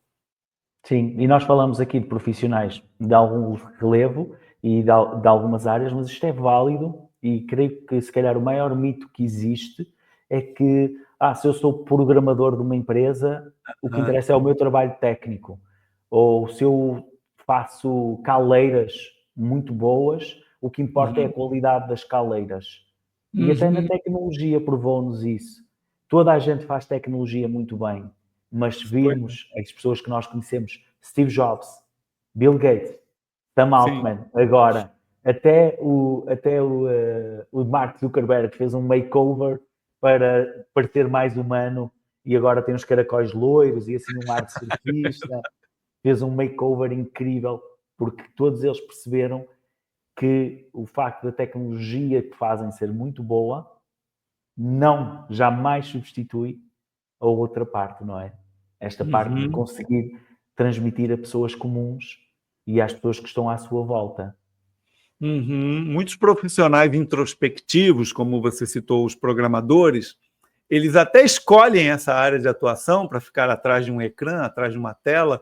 Sim, e nós falamos aqui de profissionais de algum relevo e de algumas áreas, mas isto é válido e creio que se calhar o maior mito que existe é que se eu sou programador de uma empresa, o que interessa é o meu trabalho técnico. Ou se eu faço caleiras muito boas, o que importa é a qualidade das caleiras. E até na tecnologia provou-nos isso. Toda a gente faz tecnologia muito bem, mas se virmos as pessoas que nós conhecemos, Steve Jobs, Bill Gates, Sam Altman, agora, até o Mark Zuckerberg fez um makeover para parecer mais humano e agora tem uns caracóis loiros e assim um ar de surfista. fez um makeover incrível, porque todos eles perceberam que o facto da tecnologia que fazem ser muito boa não jamais substitui a outra parte, não é? Esta parte de conseguir transmitir a pessoas comuns e às pessoas que estão à sua volta. Muitos profissionais introspectivos, como você citou, os programadores, eles até escolhem essa área de atuação para ficar atrás de um ecrã, atrás de uma tela,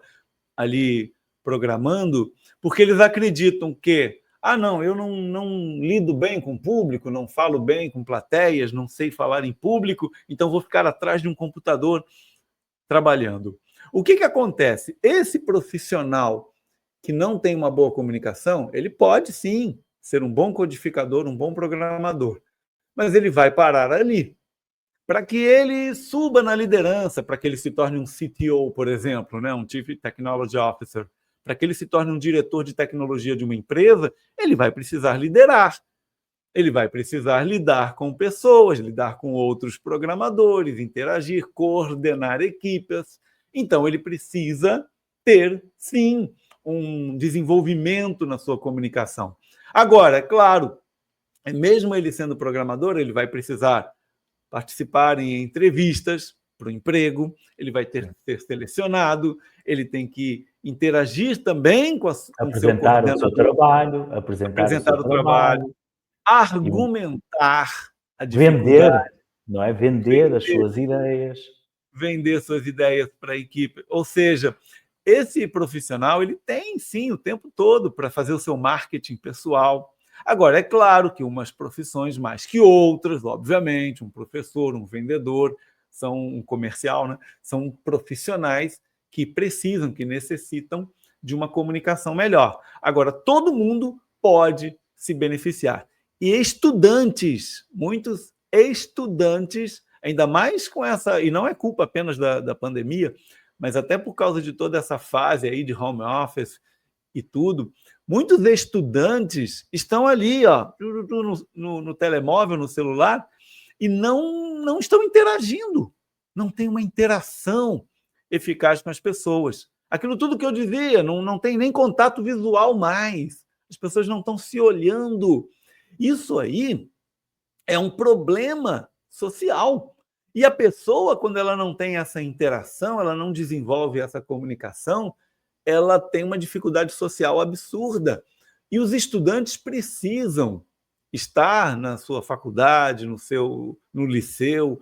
ali programando, porque eles acreditam que, não, eu não lido bem com o público, não falo bem com plateias, não sei falar em público, então vou ficar atrás de um computador trabalhando. O que acontece? Esse profissional que não tem uma boa comunicação, ele pode sim ser um bom codificador, um bom programador, mas ele vai parar ali. Para que ele suba na liderança, para que ele se torne um CTO, por exemplo, né? Um Chief Technology Officer, para que ele se torne um diretor de tecnologia de uma empresa, ele vai precisar liderar. Ele vai precisar lidar com pessoas, lidar com outros programadores, interagir, coordenar equipes. Então, ele precisa ter, sim, um desenvolvimento na sua comunicação. Agora, é claro, mesmo ele sendo programador, ele vai precisar participar em entrevistas para o emprego, ele vai ter que ser selecionado, ele tem que interagir também com o seu apresentar o seu trabalho, apresentar o trabalho, argumentar a dificuldade, não é? Vender as suas ideias. Vender suas ideias para a equipe. Ou seja, esse profissional ele tem, sim, o tempo todo para fazer o seu marketing pessoal. Agora, é claro que umas profissões mais que outras, obviamente, um professor, um vendedor, um comercial, né? São profissionais que precisam, que necessitam de uma comunicação melhor. Agora, todo mundo pode se beneficiar. E estudantes, muitos estudantes, ainda mais com essa, e não é culpa apenas da pandemia, mas até por causa de toda essa fase aí de home office e tudo, muitos estudantes estão ali, ó, no telemóvel, no celular, e não estão interagindo, não tem uma interação eficaz com as pessoas. Aquilo tudo que eu dizia, não tem nem contato visual mais, as pessoas não estão se olhando. Isso aí é um problema social. E a pessoa, quando ela não tem essa interação, ela não desenvolve essa comunicação, ela tem uma dificuldade social absurda. E os estudantes precisam estar na sua faculdade, no liceu,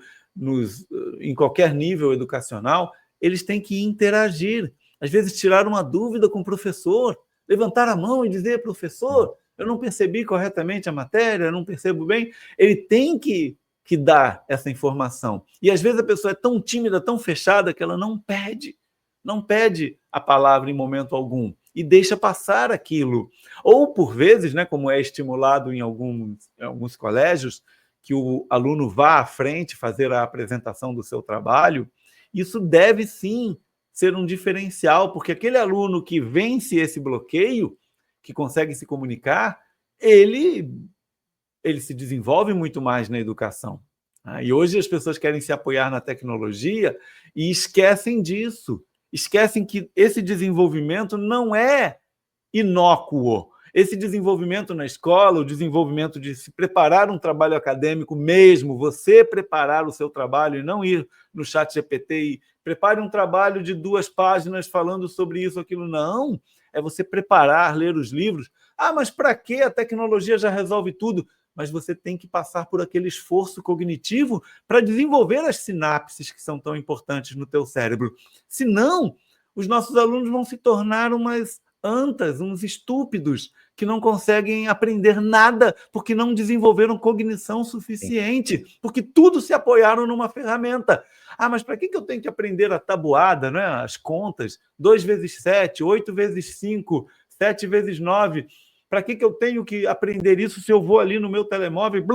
em qualquer nível educacional, eles têm que interagir. Às vezes, tirar uma dúvida com o professor, levantar a mão e dizer, professor, eu não percebi corretamente a matéria, eu não percebo bem. Ele tem que dar essa informação. E, às vezes, a pessoa é tão tímida, tão fechada, que ela não pede a palavra em momento algum e deixa passar aquilo. Ou, por vezes, né, como é estimulado em alguns colégios, que o aluno vá à frente fazer a apresentação do seu trabalho, isso deve, sim, ser um diferencial, porque aquele aluno que vence esse bloqueio, que consegue se comunicar, ele se desenvolve muito mais na educação. E hoje as pessoas querem se apoiar na tecnologia e esquecem disso. Esquecem que esse desenvolvimento não é inócuo. Esse desenvolvimento na escola, o desenvolvimento de se preparar um trabalho acadêmico mesmo, você preparar o seu trabalho e não ir no ChatGPT e prepare um trabalho de 2 páginas falando sobre isso, aquilo. Não, é você preparar, ler os livros. Mas para quê? A tecnologia já resolve tudo. Mas você tem que passar por aquele esforço cognitivo para desenvolver as sinapses que são tão importantes no teu cérebro. Senão, os nossos alunos vão se tornar umas antas, uns estúpidos, que não conseguem aprender nada porque não desenvolveram cognição suficiente, porque tudo se apoiaram numa ferramenta. Mas para que eu tenho que aprender a tabuada, né? As contas? 2 vezes 7, 8 vezes 5, 7 vezes 9... Para que eu tenho que aprender isso se eu vou ali no meu telemóvel,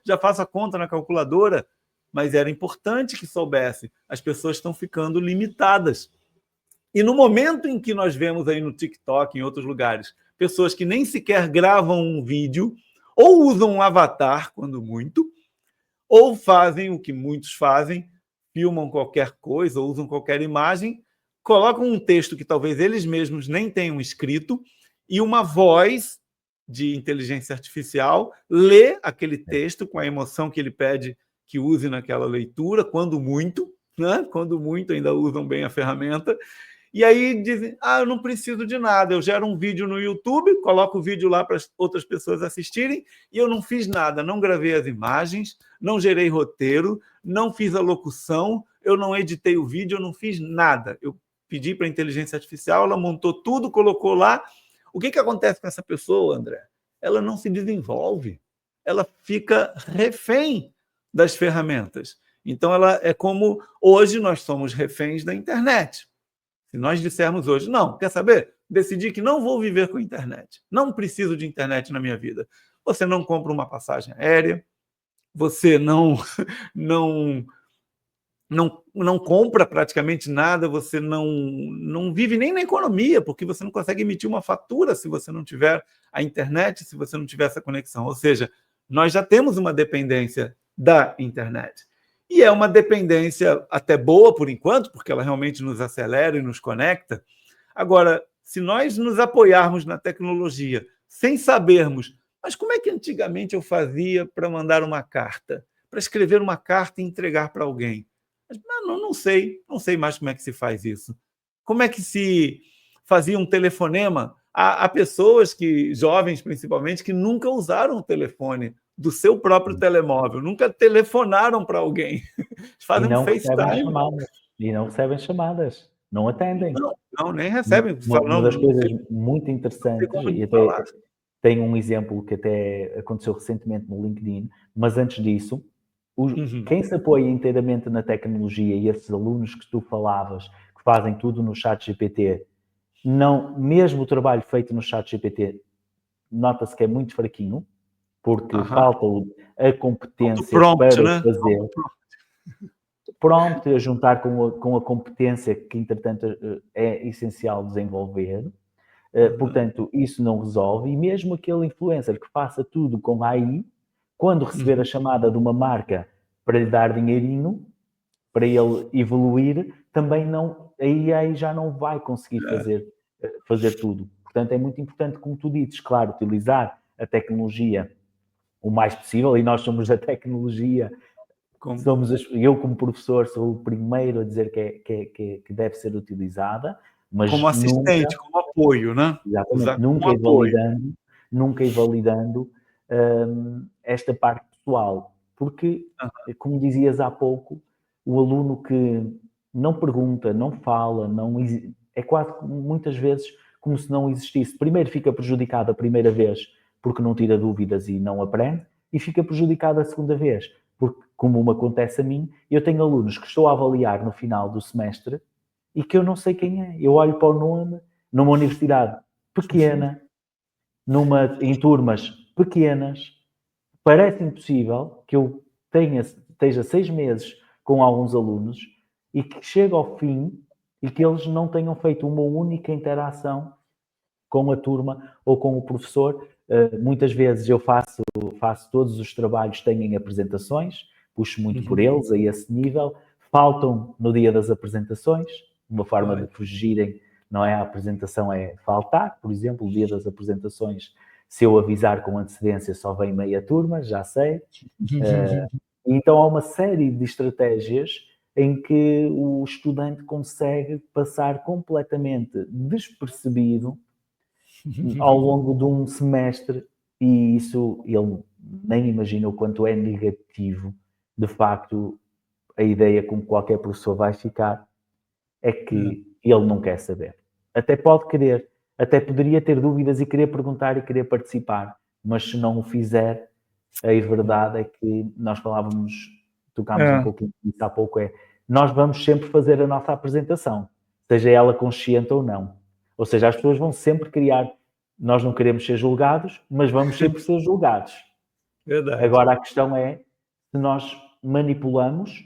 já faço a conta na calculadora? Mas era importante que soubesse. As pessoas estão ficando limitadas. E no momento em que nós vemos aí no TikTok, em outros lugares, pessoas que nem sequer gravam um vídeo, ou usam um avatar, quando muito, ou fazem o que muitos fazem, filmam qualquer coisa, ou usam qualquer imagem, colocam um texto que talvez eles mesmos nem tenham escrito e uma voz de inteligência artificial lê aquele texto com a emoção que ele pede que use naquela leitura, quando muito, né? Quando muito ainda usam bem a ferramenta, e aí dizem, eu não preciso de nada, eu gero um vídeo no YouTube, coloco o vídeo lá para as outras pessoas assistirem, e eu não fiz nada, não gravei as imagens, não gerei roteiro, não fiz a locução, eu não editei o vídeo, eu não fiz nada. Eu pedi para a inteligência artificial, ela montou tudo, colocou lá. O que acontece com essa pessoa, André? Ela não se desenvolve, ela fica refém das ferramentas. Então, ela é como hoje nós somos reféns da internet. Se nós dissermos hoje, não, quer saber? Decidi que não vou viver com internet. Não preciso de internet na minha vida. Você não compra uma passagem aérea, você não compra praticamente nada, você não vive nem na economia, porque você não consegue emitir uma fatura se você não tiver a internet, se você não tiver essa conexão. Ou seja, nós já temos uma dependência da internet. E é uma dependência até boa por enquanto, porque ela realmente nos acelera e nos conecta. Agora, se nós nos apoiarmos na tecnologia sem sabermos, mas como é que antigamente eu fazia para mandar uma carta, para escrever uma carta e entregar para alguém? Não sei mais como é que se faz isso. Como é que se fazia um telefonema? Há pessoas jovens principalmente, que nunca usaram o telefone do seu próprio telemóvel, nunca telefonaram para alguém. Fazem um FaceTime. E não recebem chamadas, não atendem. Não, nem recebem. Uma das coisas muito interessantes, e até tenho um exemplo que até aconteceu recentemente no LinkedIn, mas antes disso, quem se apoia inteiramente na tecnologia e esses alunos que tu falavas, que fazem tudo no ChatGPT, mesmo o trabalho feito no ChatGPT, nota-se que é muito fraquinho, porque falta a competência para fazer. Prompt a juntar com a competência que, entretanto, é essencial desenvolver. Portanto, isso não resolve. E mesmo aquele influencer que faça tudo com AI, quando receber a chamada de uma marca para lhe dar dinheirinho, para ele evoluir, também não, a AI já não vai conseguir fazer tudo. Portanto, é muito importante, como tu dizes, claro, utilizar a tecnologia o mais possível, e nós somos a tecnologia, eu como professor sou o primeiro a dizer que deve ser utilizada, mas como assistente, como apoio, né? Exatamente, nunca invalidando esta parte pessoal, porque, como dizias há pouco, o aluno que não pergunta, não fala, é quase muitas vezes como se não existisse. Primeiro fica prejudicado a primeira vez porque não tira dúvidas e não aprende, e fica prejudicado a segunda vez, porque, como me acontece a mim, eu tenho alunos que estou a avaliar no final do semestre e que eu não sei quem é. Eu olho para o nome, numa universidade pequena, em turmas pequenas, parece impossível que eu esteja 6 meses com alguns alunos e que chegue ao fim e que eles não tenham feito uma única interação com a turma ou com o professor. Muitas vezes eu faço todos os trabalhos, têm apresentações, puxo muito por eles a esse nível, faltam no dia das apresentações, uma forma de fugirem, não é? A apresentação é faltar, por exemplo, o dia das apresentações, se eu avisar com antecedência só vem meia turma, já sei. Então há uma série de estratégias em que o estudante consegue passar completamente despercebido ao longo de um semestre, e isso ele nem imagina o quanto é negativo. De facto, a ideia com que qualquer professor vai ficar é que ele não quer saber. Até pode querer, até poderia ter dúvidas e querer perguntar e querer participar, mas se não o fizer, a verdade é que nós tocámos um pouquinho disso há pouco, nós vamos sempre fazer a nossa apresentação, seja ela consciente ou não. Ou seja, as pessoas vão sempre nós não queremos ser julgados, mas vamos sempre ser julgados. Verdade. Agora a questão é se nós manipulamos,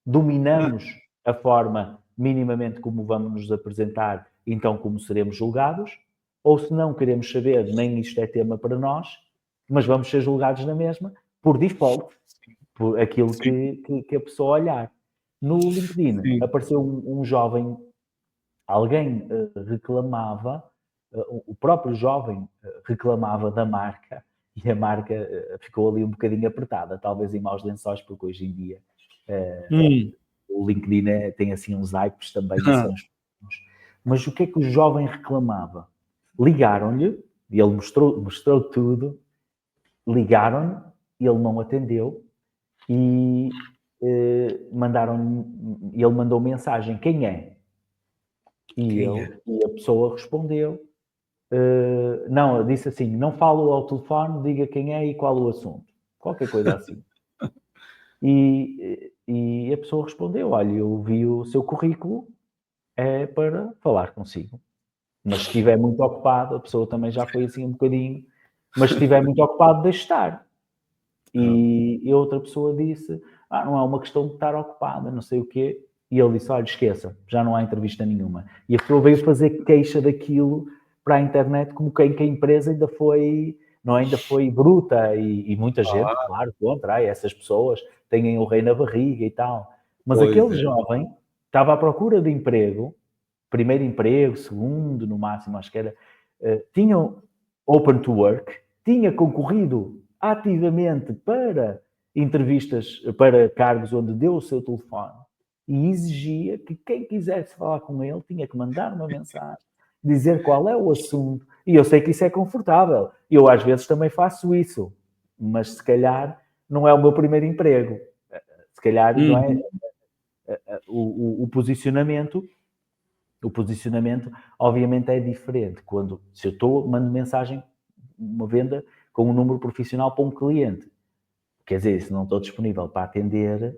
dominamos a forma minimamente como vamos nos apresentar, então como seremos julgados, ou se não queremos saber, nem isto é tema para nós, mas vamos ser julgados na mesma, por default, por aquilo que a pessoa olhar. No LinkedIn apareceu um jovem alguém reclamava, o próprio jovem reclamava da marca, e a marca ficou ali um bocadinho apertada, talvez em maus lençóis, porque hoje em dia o LinkedIn tem assim uns hypes também, e são mas o que é que o jovem reclamava? Ligaram-lhe, e ele mostrou tudo, ligaram-lhe, ele não atendeu, e ele mandou mensagem, quem é? E a pessoa respondeu, não, disse assim, não falo ao telefone, diga quem é e qual o assunto. Qualquer coisa assim. E a pessoa respondeu, olha, eu vi o seu currículo, é para falar consigo. Mas se estiver muito ocupado, a pessoa também já foi assim um bocadinho, mas se estiver muito ocupado, deixe estar. E outra pessoa disse, não é uma questão de estar ocupada, não sei o quê. E ele disse, olha, esqueça, já não há entrevista nenhuma. E a pessoa veio fazer queixa daquilo para a internet, como quem que a empresa ainda foi bruta, e muita gente, claro, contra essas pessoas, têm o rei na barriga e tal. Mas aquele jovem estava à procura de emprego, primeiro emprego, segundo, no máximo, acho que era, tinha open to work, tinha concorrido ativamente para entrevistas, para cargos onde deu o seu telefone, e exigia que quem quisesse falar com ele tinha que mandar uma mensagem, dizer qual é o assunto. E eu sei que isso é confortável. Eu às vezes também faço isso, mas se calhar não é o meu primeiro emprego. Se calhar não é o posicionamento. O posicionamento, obviamente, é diferente. Se eu mando mensagem, uma venda com um número profissional para um cliente, quer dizer, se não estou disponível para atender,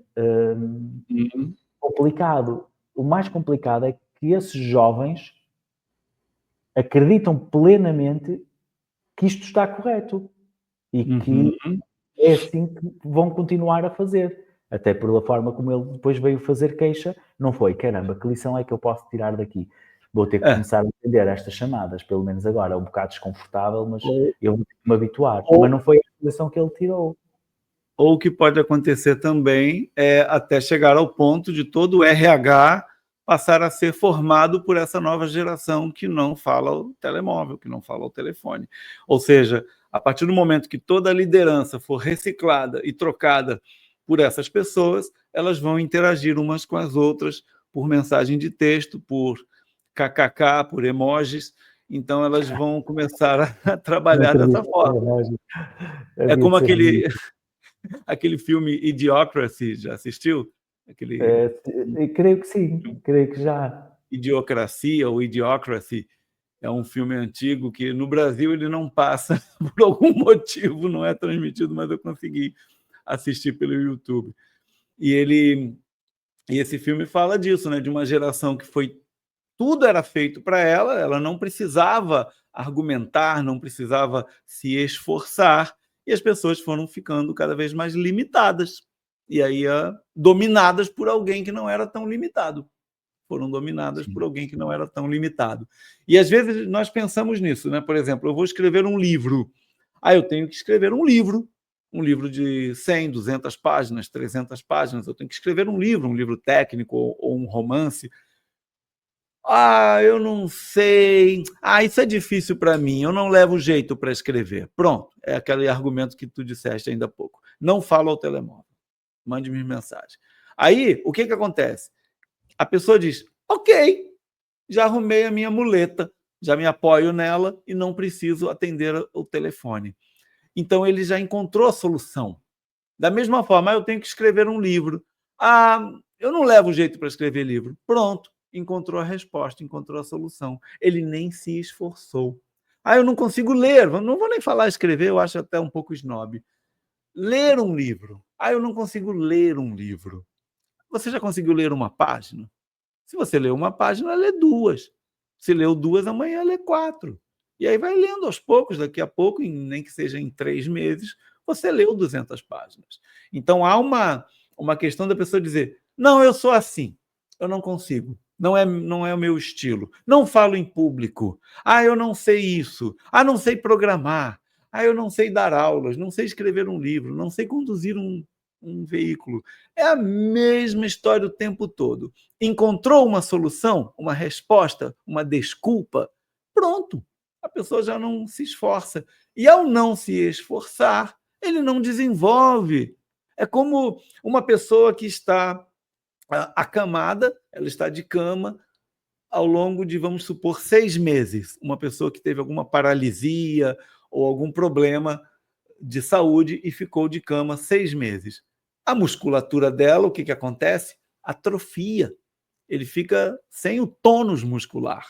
complicado. O mais complicado é que esses jovens acreditam plenamente que isto está correto e que é assim que vão continuar a fazer. Até pela forma como ele depois veio fazer queixa, não foi, caramba, que lição é que eu posso tirar daqui? Vou ter que começar a atender estas chamadas, pelo menos agora. É um bocado desconfortável, mas eu vou ter que me habituar. Mas não foi a lição que ele tirou. Ou o que pode acontecer também é até chegar ao ponto de todo o RH passar a ser formado por essa nova geração que não fala o telemóvel, que não fala o telefone. Ou seja, a partir do momento que toda a liderança for reciclada e trocada por essas pessoas, elas vão interagir umas com as outras por mensagem de texto, por kkk, por emojis. Então, elas vão começar a trabalhar dessa forma. É como aquele filme Idiocracy, já assistiu? Creio que sim, creio que já. Idiocracia ou Idiocracy é um filme antigo que no Brasil ele não passa por algum motivo, não é transmitido, mas eu consegui assistir pelo YouTube. E esse filme fala disso, né? De uma geração que tudo era feito para ela, ela não precisava argumentar, não precisava se esforçar, e as pessoas foram ficando cada vez mais limitadas, e aí dominadas por alguém que não era tão limitado. Foram dominadas por alguém que não era tão limitado. E às vezes nós pensamos nisso, né? Por exemplo, eu vou escrever um livro. Eu tenho que escrever um livro de 100, 200 páginas, 300 páginas, eu tenho que escrever um livro técnico ou um romance. Eu não sei. Isso é difícil para mim, eu não levo jeito para escrever. Pronto, é aquele argumento que tu disseste ainda há pouco. Não falo ao telemóvel, mande-me mensagem. Aí, o que acontece? A pessoa diz, ok, já arrumei a minha muleta, já me apoio nela e não preciso atender o telefone. Então, ele já encontrou a solução. Da mesma forma, eu tenho que escrever um livro. Eu não levo jeito para escrever livro. Pronto. Encontrou a resposta, encontrou a solução. Ele nem se esforçou. Eu não consigo ler, não vou nem falar escrever, eu acho até um pouco snob. Ler um livro. Eu não consigo ler um livro. Você já conseguiu ler uma página? Se você leu uma página, lê 2. Se leu 2, amanhã lê 4. E aí vai lendo aos poucos, daqui a pouco, nem que seja em 3 meses, você leu 200 páginas. Então há uma questão da pessoa dizer, não, eu sou assim, eu não consigo. Não é o meu estilo. Não falo em público. Eu não sei isso. Não sei programar. Eu não sei dar aulas. Não sei escrever um livro. Não sei conduzir um veículo. É a mesma história o tempo todo. Encontrou uma solução, uma resposta, uma desculpa, pronto, a pessoa já não se esforça. E ao não se esforçar, ele não desenvolve. É como uma pessoa que está acamada, ela está de cama ao longo de, vamos supor, 6 meses. Uma pessoa que teve alguma paralisia ou algum problema de saúde e ficou de cama 6 meses. A musculatura dela, o que acontece? Atrofia. Ele fica sem o tônus muscular.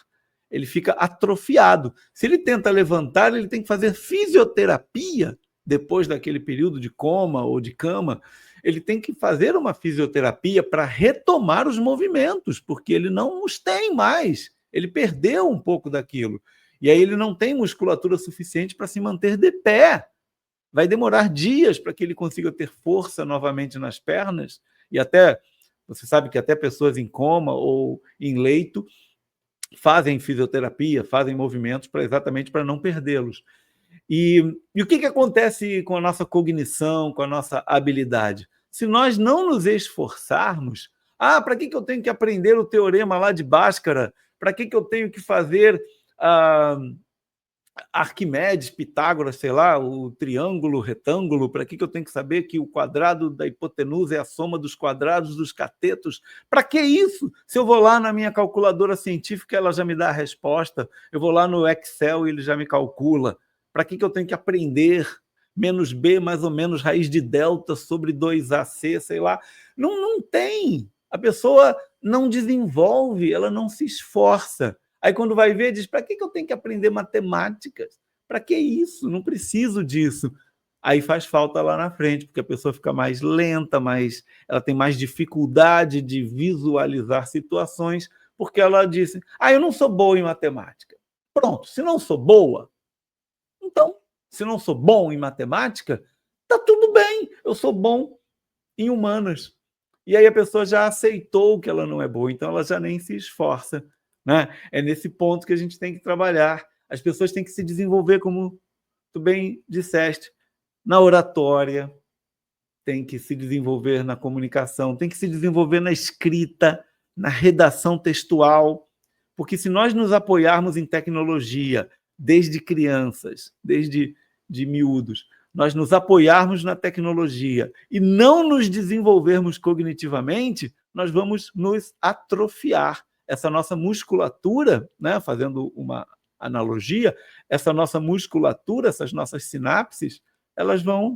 Ele fica atrofiado. Se ele tenta levantar, ele tem que fazer fisioterapia depois daquele período de coma ou de cama. Ele tem que fazer uma fisioterapia para retomar os movimentos, porque ele não os tem mais. Ele perdeu um pouco daquilo. E aí ele não tem musculatura suficiente para se manter de pé. Vai demorar dias para que ele consiga ter força novamente nas pernas. E até, você sabe que até pessoas em coma ou em leito fazem fisioterapia, fazem movimentos exatamente para não perdê-los. E o que acontece com a nossa cognição, com a nossa habilidade? Se nós não nos esforçarmos, para que eu tenho que aprender o teorema lá de Bhaskara? Para que eu tenho que fazer Arquimedes, Pitágoras, sei lá, o triângulo, o retângulo? Para que eu tenho que saber que o quadrado da hipotenusa é a soma dos quadrados dos catetos? Para que isso? Se eu vou lá na minha calculadora científica, ela já me dá a resposta. Eu vou lá no Excel e ele já me calcula. Para que eu tenho que aprender menos B mais ou menos raiz de delta sobre 2AC, sei lá? Não tem. A pessoa não desenvolve, ela não se esforça. Aí quando vai ver, diz, para que eu tenho que aprender matemáticas? Para que isso? Não preciso disso. Aí faz falta lá na frente, porque a pessoa fica mais lenta, ela tem mais dificuldade de visualizar situações, porque ela disse, eu não sou boa em matemática. Pronto, se não sou boa, então, se não sou bom em matemática, tá tudo bem, eu sou bom em humanas. E aí a pessoa já aceitou que ela não é boa, então ela já nem se esforça. Né? É nesse ponto que a gente tem que trabalhar. As pessoas têm que se desenvolver, como tu bem disseste, na oratória, tem que se desenvolver na comunicação, tem que se desenvolver na escrita, na redação textual, porque se nós nos apoiarmos em tecnologia, desde crianças, desde de miúdos, nós nos apoiarmos na tecnologia e não nos desenvolvermos cognitivamente, nós vamos nos atrofiar. Essa nossa musculatura, né, fazendo uma analogia, essa nossa musculatura, essas nossas sinapses, elas vão...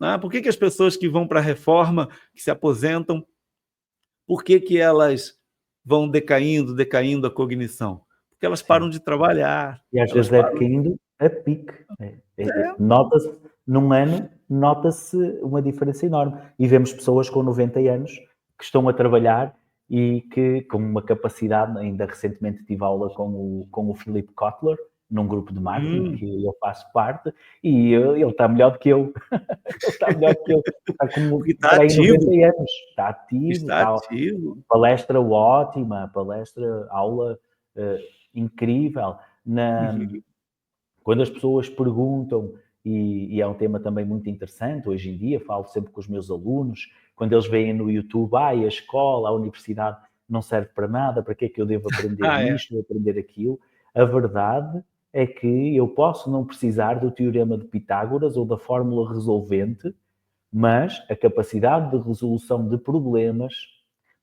Né? Por que as pessoas que vão para a reforma, que se aposentam, por que elas vão decaindo a cognição? Porque elas param de trabalhar. E às vezes é decaindo a pique. Nota-se, num ano, nota-se uma diferença enorme. E vemos pessoas com 90 anos que estão a trabalhar e que, com uma capacidade, ainda recentemente tive aula com o Philip Kotler, num grupo de marketing que eu faço parte, e ele está melhor do que eu. Ele está melhor do que eu. Está ativo. 90 anos. Está ativo. Palestra ótima, aula incrível. Quando as pessoas perguntam, e é um tema também muito interessante, hoje em dia, falo sempre com os meus alunos, quando eles veem no YouTube, a escola, a universidade não serve para nada, para que é que eu devo aprender isto, aprender aquilo? A verdade é que eu posso não precisar do teorema de Pitágoras ou da fórmula resolvente, mas a capacidade de resolução de problemas,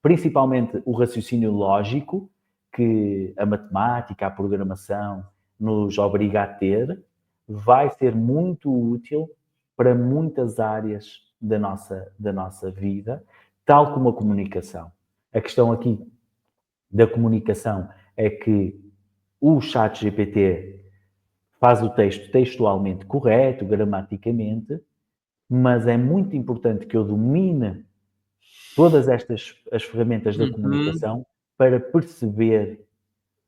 principalmente o raciocínio lógico, que a matemática, a programação nos obriga a ter, vai ser muito útil para muitas áreas da nossa vida, tal como a comunicação. A questão aqui da comunicação é que o ChatGPT faz o texto textualmente correto, gramaticamente, mas é muito importante que eu domine todas as ferramentas da comunicação para perceber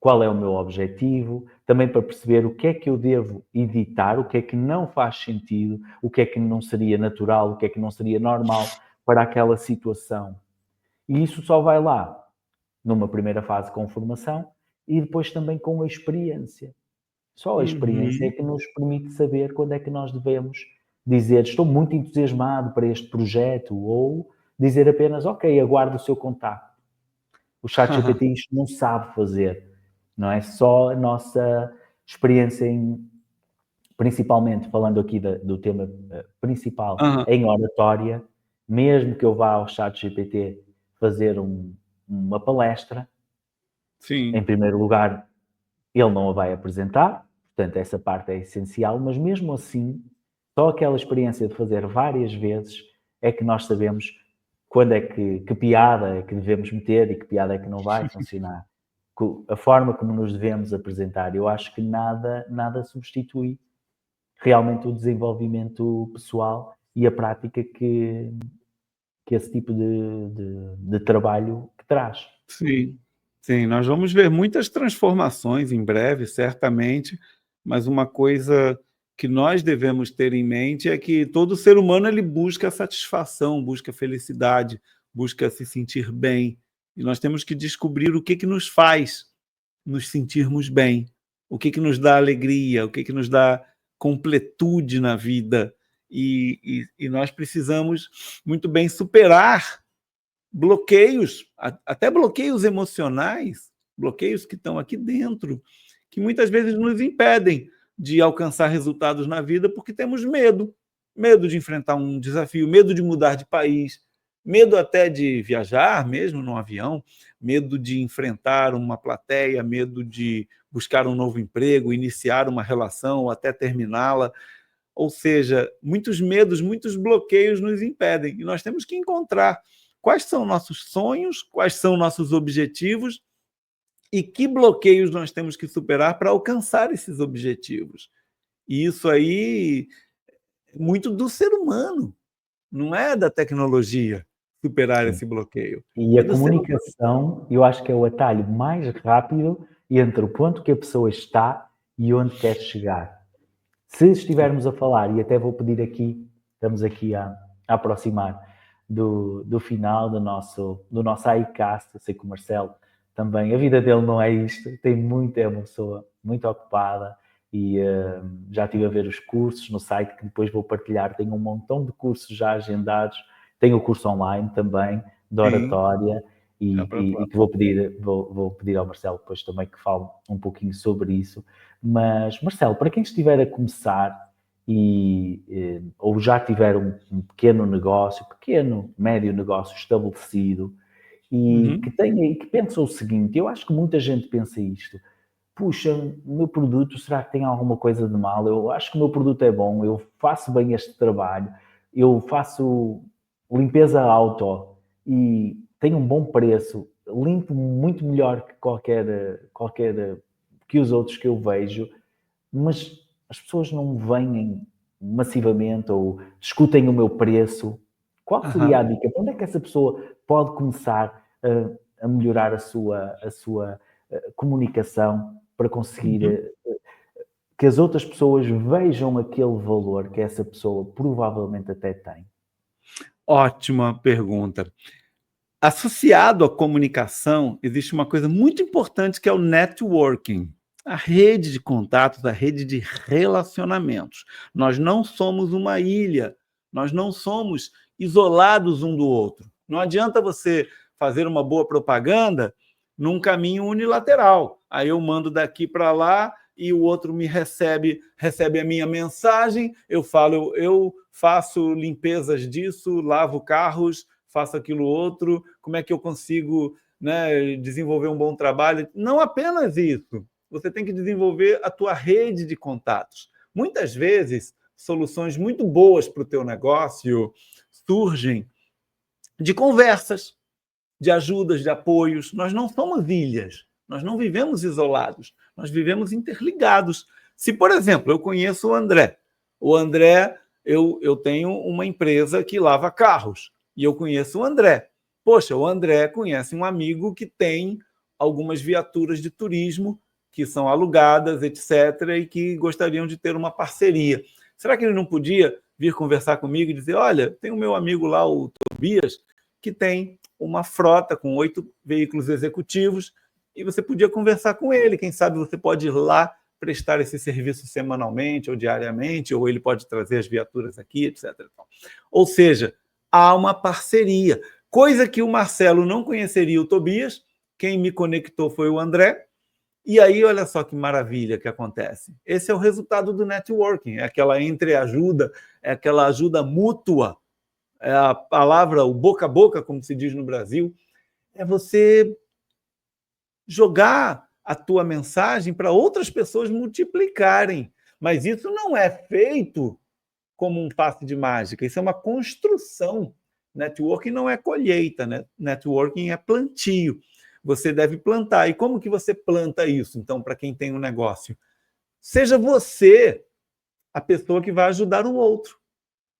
qual é o meu objetivo, também para perceber o que é que eu devo editar, o que é que não faz sentido, o que é que não seria natural, o que é que não seria normal para aquela situação. E isso só vai lá numa primeira fase com formação e depois também com a experiência. Só a experiência é que nos permite saber quando é que nós devemos dizer estou muito entusiasmado para este projeto ou dizer apenas ok, aguardo o seu contacto. O ChatGPT isto não sabe fazer, não é só a nossa experiência principalmente falando aqui do tema principal, em oratória, mesmo que eu vá ao ChatGPT fazer uma palestra, Sim. em primeiro lugar, ele não a vai apresentar, portanto, essa parte é essencial, mas mesmo assim, só aquela experiência de fazer várias vezes é que nós sabemos quando é que piada é que devemos meter e que piada é que não vai funcionar. A forma como nos devemos apresentar, eu acho que nada substitui realmente o desenvolvimento pessoal e a prática que esse tipo de trabalho que traz. Sim, sim, nós vamos ver muitas transformações em breve, certamente, mas uma coisa que nós devemos ter em mente é que todo ser humano ele busca satisfação, busca felicidade, busca se sentir bem, e nós temos que descobrir o que nos faz nos sentirmos bem, o que nos dá alegria, o que nos dá completude na vida, e nós precisamos muito bem superar bloqueios, até bloqueios emocionais, bloqueios que estão aqui dentro, que muitas vezes nos impedem de alcançar resultados na vida porque temos medo. Medo de enfrentar um desafio, medo de mudar de país, medo até de viajar mesmo num avião, medo de enfrentar uma plateia, medo de buscar um novo emprego, iniciar uma relação ou até terminá-la. Ou seja, muitos medos, muitos bloqueios nos impedem. E nós temos que encontrar quais são nossos sonhos, quais são nossos objetivos e que bloqueios nós temos que superar para alcançar esses objetivos. E isso aí é muito do ser humano, não é da tecnologia superar Sim. esse bloqueio. E a comunicação, eu acho que é o atalho mais rápido entre o ponto que a pessoa está e onde quer chegar. Se estivermos a falar, e até vou pedir aqui, estamos aqui a aproximar do final do nosso iCast, eu sei que o Marcelo também, a vida dele não é isto, é uma pessoa muito ocupada e já estive a ver os cursos no site que depois vou partilhar, tenho um montão de cursos já agendados, tenho o curso online também, de oratória, e que vou pedir ao Marcelo depois também que fale um pouquinho sobre isso. Mas, Marcelo, para quem estiver a começar ou já tiver um pequeno negócio, médio negócio estabelecido e que pensa o seguinte, eu acho que muita gente pensa isto, puxa, o meu produto, será que tem alguma coisa de mal? Eu acho que o meu produto é bom, eu faço bem este trabalho, eu faço limpeza auto e tenho um bom preço, limpo muito melhor que qualquer que os outros que eu vejo, mas as pessoas não vêm massivamente ou discutem o meu preço. Qual seria a dica? Onde é que essa pessoa pode começar a melhorar a sua comunicação para conseguir que as outras pessoas vejam aquele valor que essa pessoa provavelmente até tem? Ótima pergunta. Associado à comunicação, existe uma coisa muito importante que é o networking, a rede de contatos, a rede de relacionamentos. Nós não somos uma ilha, nós não somos isolados um do outro. Não adianta você fazer uma boa propaganda num caminho unilateral. Aí eu mando daqui para lá e o outro me recebe a minha mensagem, eu falo, eu faço limpezas disso, lavo carros, faço aquilo outro, como é que eu consigo, né, desenvolver um bom trabalho? Não apenas isso, você tem que desenvolver a tua rede de contatos. Muitas vezes, soluções muito boas para o teu negócio surgem de conversas, de ajudas, de apoios. Nós não somos ilhas, nós não vivemos isolados, nós vivemos interligados. Se, por exemplo, eu conheço o André, eu tenho uma empresa que lava carros, e eu conheço o André. Poxa, o André conhece um amigo que tem algumas viaturas de turismo que são alugadas, etc., e que gostariam de ter uma parceria. Será que ele não podia vir conversar comigo e dizer, olha, tem o meu amigo lá, o Tobias, que tem uma frota com 8 veículos executivos, e você podia conversar com ele, quem sabe você pode ir lá prestar esse serviço semanalmente ou diariamente, ou ele pode trazer as viaturas aqui, etc. Ou seja, há uma parceria, coisa que o Marcelo não conheceria o Tobias, quem me conectou foi o André, e aí olha só que maravilha que acontece. Esse é o resultado do networking, é aquela entreajuda, é aquela ajuda mútua, é a palavra, o boca a boca, como se diz no Brasil, é você jogar a tua mensagem para outras pessoas multiplicarem. Mas isso não é feito como um passe de mágica, isso é uma construção. Networking não é colheita, né? Networking é plantio. Você deve plantar. E como que você planta isso, então, para quem tem um negócio? Seja você a pessoa que vai ajudar o outro.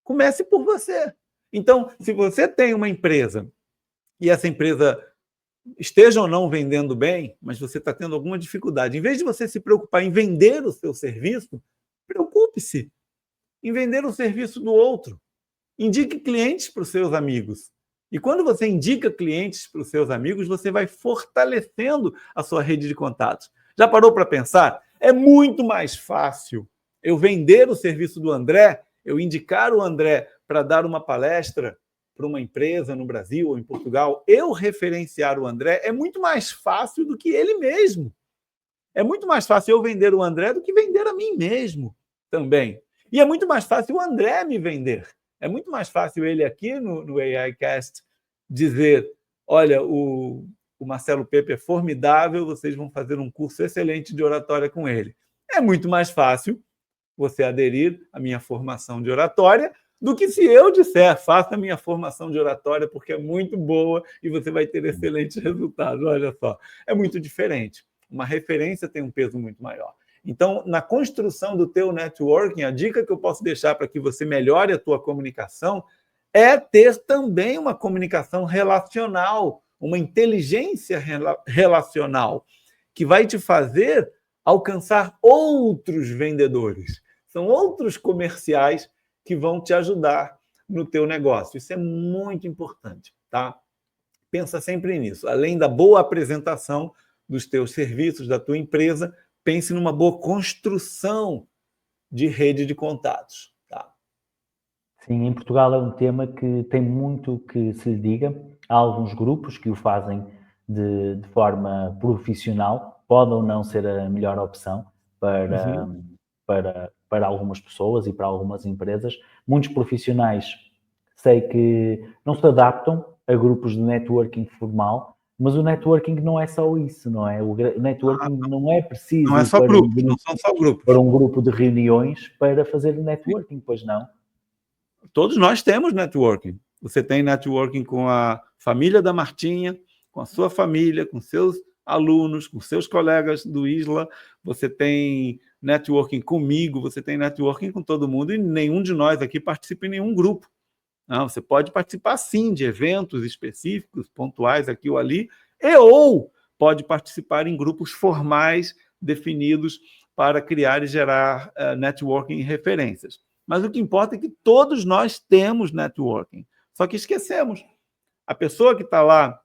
Comece por você. Então, se você tem uma empresa e essa empresa esteja ou não vendendo bem, mas você está tendo alguma dificuldade, em vez de você se preocupar em vender o seu serviço, preocupe-se em vender o serviço do outro. Indique clientes para os seus amigos. E quando você indica clientes para os seus amigos, você vai fortalecendo a sua rede de contatos. Já parou para pensar? É muito mais fácil eu vender o serviço do André, eu indicar o André para dar uma palestra para uma empresa no Brasil ou em Portugal, eu referenciar o André é muito mais fácil do que ele mesmo. É muito mais fácil eu vender o André do que vender a mim mesmo também. E é muito mais fácil o André me vender. É muito mais fácil ele aqui no AIcast dizer, olha, o Marcelo Pepe é formidável, vocês vão fazer um curso excelente de oratória com ele. É muito mais fácil você aderir à minha formação de oratória do que se eu disser, faça a minha formação de oratória porque é muito boa e você vai ter excelentes resultados. Olha só, é muito diferente. Uma referência tem um peso muito maior. Então, na construção do teu networking, a dica que eu posso deixar para que você melhore a tua comunicação é ter também uma comunicação relacional, uma inteligência relacional, que vai te fazer alcançar outros vendedores. São outros comerciais que vão te ajudar no teu negócio. Isso é muito importante, tá? Pensa sempre nisso. Além da boa apresentação dos teus serviços, da tua empresa, pense numa boa construção de rede de contatos, tá? Sim, em Portugal é um tema que tem muito que se lhe diga. Há alguns grupos que o fazem de forma profissional, pode ou não ser a melhor opção para algumas pessoas e para algumas empresas. Muitos profissionais sei que não se adaptam a grupos de networking formal, mas o networking não é só isso, não é? O networking não é preciso não é só grupos, não são só grupos. Para um grupo de reuniões para fazer networking, pois não? Todos nós temos networking. Você tem networking com a família da Martinha, com a sua família, com seus alunos, com seus colegas do ISLA, você tem networking comigo, você tem networking com todo mundo e nenhum de nós aqui participa em nenhum grupo. Não, você pode participar, sim, de eventos específicos, pontuais aqui ou ali, ou pode participar em grupos formais definidos para criar e gerar networking e referências. Mas o que importa é que todos nós temos networking. Só que esquecemos. A pessoa que está lá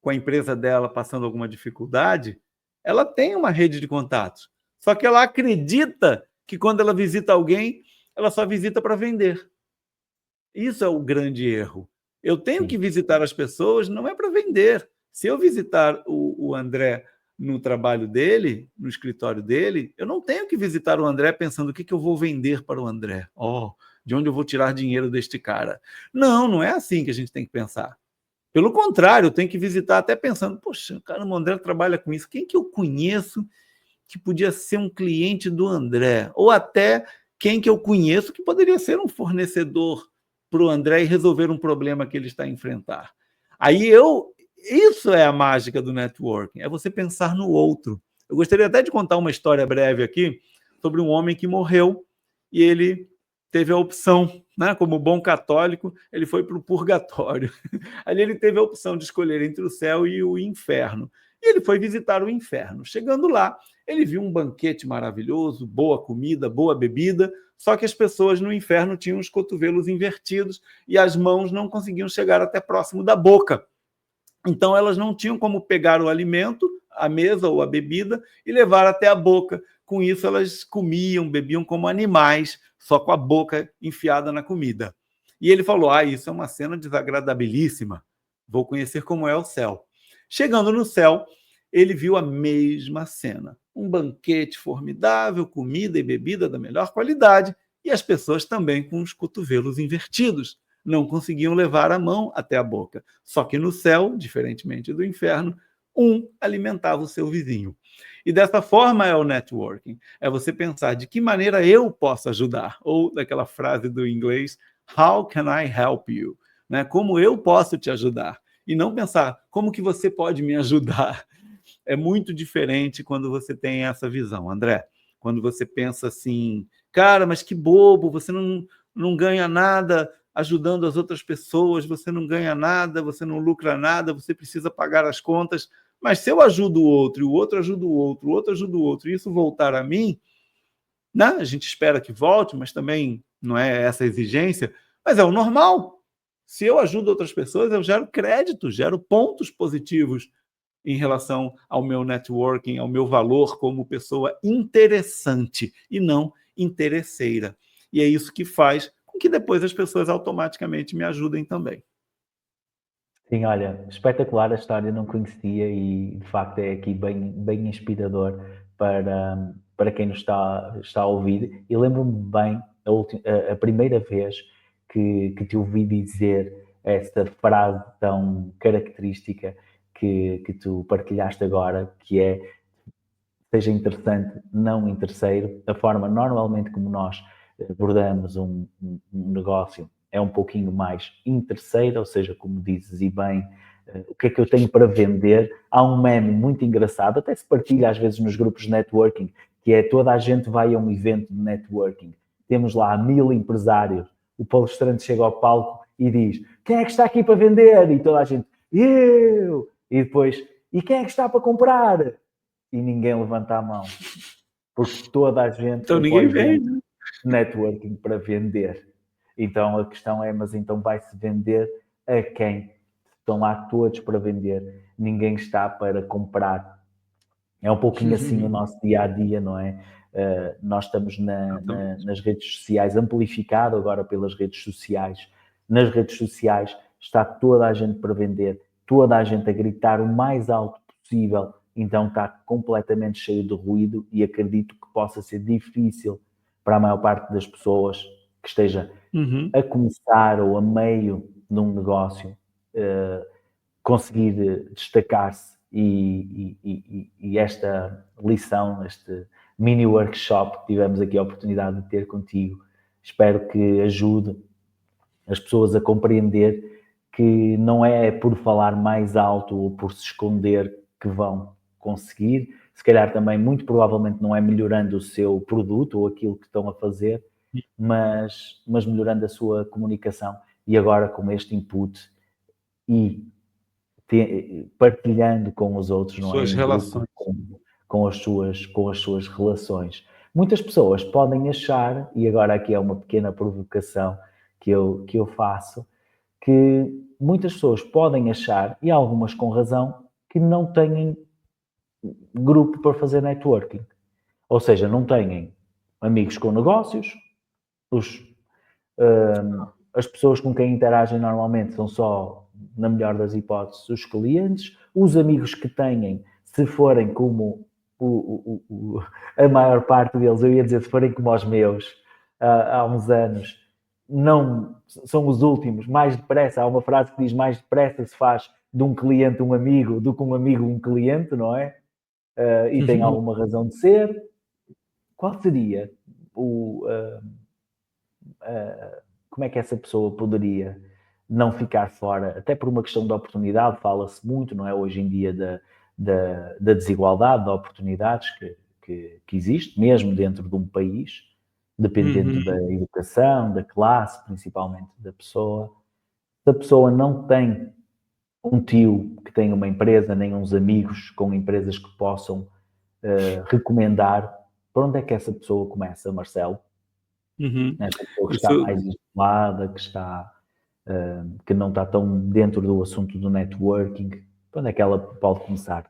com a empresa dela passando alguma dificuldade, ela tem uma rede de contatos. Só que ela acredita que quando ela visita alguém, ela só visita para vender. Isso é o grande erro. Eu tenho que visitar as pessoas, não é para vender. Se eu visitar o André no trabalho dele, no escritório dele, eu não tenho que visitar o André pensando o que eu vou vender para o André. De onde eu vou tirar dinheiro deste cara? Não, não é assim que a gente tem que pensar. Pelo contrário, eu tenho que visitar até pensando, poxa, cara, o André trabalha com isso. Quem que eu conheço que podia ser um cliente do André? Ou até quem que eu conheço que poderia ser um fornecedor para o André e resolver um problema que ele está a enfrentar. Isso é a mágica do networking, é você pensar no outro. Eu gostaria até de contar uma história breve aqui sobre um homem que morreu e ele teve a opção, né, como bom católico, ele foi para o purgatório. Ali ele teve a opção de escolher entre o céu e o inferno. E ele foi visitar o inferno. Chegando lá, ele viu um banquete maravilhoso, boa comida, boa bebida, só que as pessoas no inferno tinham os cotovelos invertidos e as mãos não conseguiam chegar até próximo da boca. Então, elas não tinham como pegar o alimento a mesa ou a bebida e levar até a boca. Com isso, elas comiam, bebiam como animais, só com a boca enfiada na comida. E ele falou, isso é uma cena desagradabilíssima, vou conhecer como é o céu. Chegando no céu, ele viu a mesma cena, um banquete formidável, comida e bebida da melhor qualidade, e as pessoas também com os cotovelos invertidos, não conseguiam levar a mão até a boca. Só que no céu, diferentemente do inferno, um alimentava o seu vizinho. E dessa forma é o networking. É você pensar de que maneira eu posso ajudar. Ou daquela frase do inglês, how can I help you? Né? Como eu posso te ajudar? E não pensar, como que você pode me ajudar? É muito diferente quando você tem essa visão, André. Quando você pensa assim, cara, mas que bobo, você não ganha nada ajudando as outras pessoas, você não ganha nada, você não lucra nada, você precisa pagar as contas. Mas se eu ajudo o outro, e o outro ajuda o outro, o outro ajuda o outro, e isso voltar a mim, né? A gente espera que volte, mas também não é essa a exigência, mas é o normal. Se eu ajudo outras pessoas, eu gero crédito, gero pontos positivos em relação ao meu networking, ao meu valor como pessoa interessante e não interesseira. E é isso que faz com que depois as pessoas automaticamente me ajudem também. Sim, olha, espetacular a história, não conhecia e de facto é aqui bem inspirador para quem nos está a ouvir. E lembro-me bem a primeira vez que te ouvi dizer esta frase tão característica que tu partilhaste agora, que é seja interessante, não interesseiro. A forma normalmente como nós abordamos um negócio é um pouquinho mais interesseira, ou seja, como dizes e bem, o que é que eu tenho para vender? Há um meme muito engraçado, até se partilha às vezes nos grupos de networking, que é toda a gente vai a um evento de networking. Temos lá 1000 empresários, o palestrante chega ao palco e diz, quem é que está aqui para vender? E toda a gente, eu! E depois, e quem é que está para comprar? E ninguém levanta a mão. Porque toda a gente Então ninguém vende. Networking para vender. Então a questão é, mas então vai-se vender a quem? Estão lá todos para vender, ninguém está para comprar. É um pouquinho assim o nosso dia-a-dia, não é? Nós estamos nas redes sociais, amplificado agora pelas redes sociais. Nas redes sociais está toda a gente para vender, toda a gente a gritar o mais alto possível, então está completamente cheio de ruído e acredito que possa ser difícil para a maior parte das pessoas que esteja a começar ou a meio de um negócio conseguir destacar-se e esta lição, este mini workshop que tivemos aqui a oportunidade de ter contigo, espero que ajude as pessoas a compreender que não é por falar mais alto ou por se esconder que vão conseguir, se calhar também muito provavelmente não é melhorando o seu produto ou aquilo que estão a fazer, mas melhorando a sua comunicação e agora com este input e partilhando com os outros, não é? Suas relações. Com as suas relações. Muitas pessoas podem achar, e agora aqui é uma pequena provocação que eu faço, que muitas pessoas podem achar, e algumas com razão, que não têm grupo para fazer networking. Ou seja, não têm amigos com negócios, as pessoas com quem interagem normalmente são só, na melhor das hipóteses, os clientes, os amigos que têm, se forem como a maior parte deles, eu ia dizer, se forem como os meus há uns anos, não são os últimos, mais depressa, há uma frase que diz mais depressa se faz de um cliente um amigo do que um amigo um cliente, não é? E tem alguma razão de ser. Qual seria como é que essa pessoa poderia não ficar fora, até por uma questão de oportunidade, fala-se muito, não é, hoje em dia da desigualdade de oportunidades que existe, mesmo dentro de um país, dependendo da educação, da classe, principalmente da pessoa. Se a pessoa não tem um tio que tem uma empresa, nem uns amigos com empresas que possam recomendar, por onde é que essa pessoa começa, Marcelo? Essa pessoa que está mais isolada, que não está tão dentro do assunto do networking, por onde é que ela pode começar?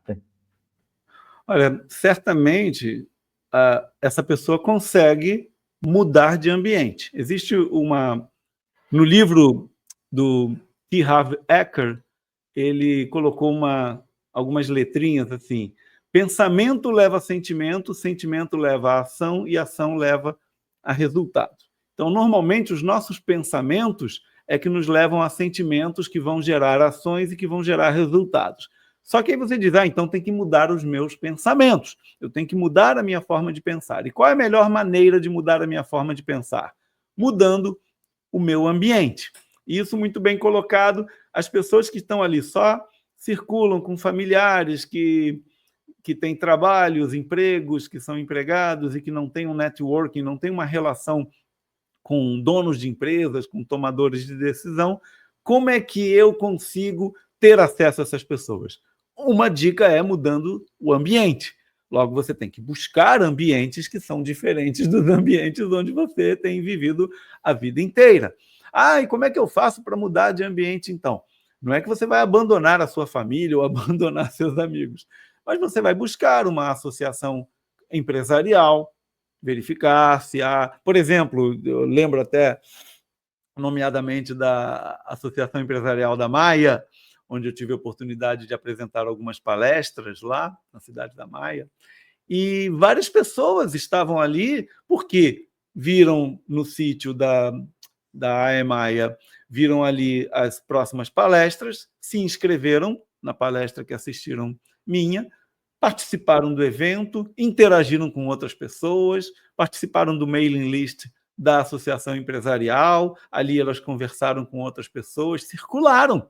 Olha, certamente essa pessoa consegue mudar de ambiente. Existe no livro do T. Harv Eker, ele colocou algumas letrinhas assim: pensamento leva a sentimento, sentimento leva a ação e ação leva a resultado. Então, normalmente, os nossos pensamentos é que nos levam a sentimentos que vão gerar ações e que vão gerar resultados. Só que aí você diz, então tem que mudar os meus pensamentos, eu tenho que mudar a minha forma de pensar. E qual é a melhor maneira de mudar a minha forma de pensar? Mudando o meu ambiente. Isso muito bem colocado. As pessoas que estão ali só circulam com familiares que têm trabalhos, empregos, que são empregados e que não têm um networking, não têm uma relação com donos de empresas, com tomadores de decisão. Como é que eu consigo ter acesso a essas pessoas? Uma dica é mudando o ambiente. Logo, você tem que buscar ambientes que são diferentes dos ambientes onde você tem vivido a vida inteira. E como é que eu faço para mudar de ambiente, então? Não é que você vai abandonar a sua família ou abandonar seus amigos, mas você vai buscar uma associação empresarial, verificar se há... Por exemplo, eu lembro até, nomeadamente, da Associação Empresarial da Maia, onde eu tive a oportunidade de apresentar algumas palestras lá na cidade da Maia, e várias pessoas estavam ali porque viram no sítio da AEMAIA, viram ali as próximas palestras, se inscreveram na palestra que assistiram minha, participaram do evento, interagiram com outras pessoas, participaram do mailing list da associação empresarial, ali elas conversaram com outras pessoas, circularam.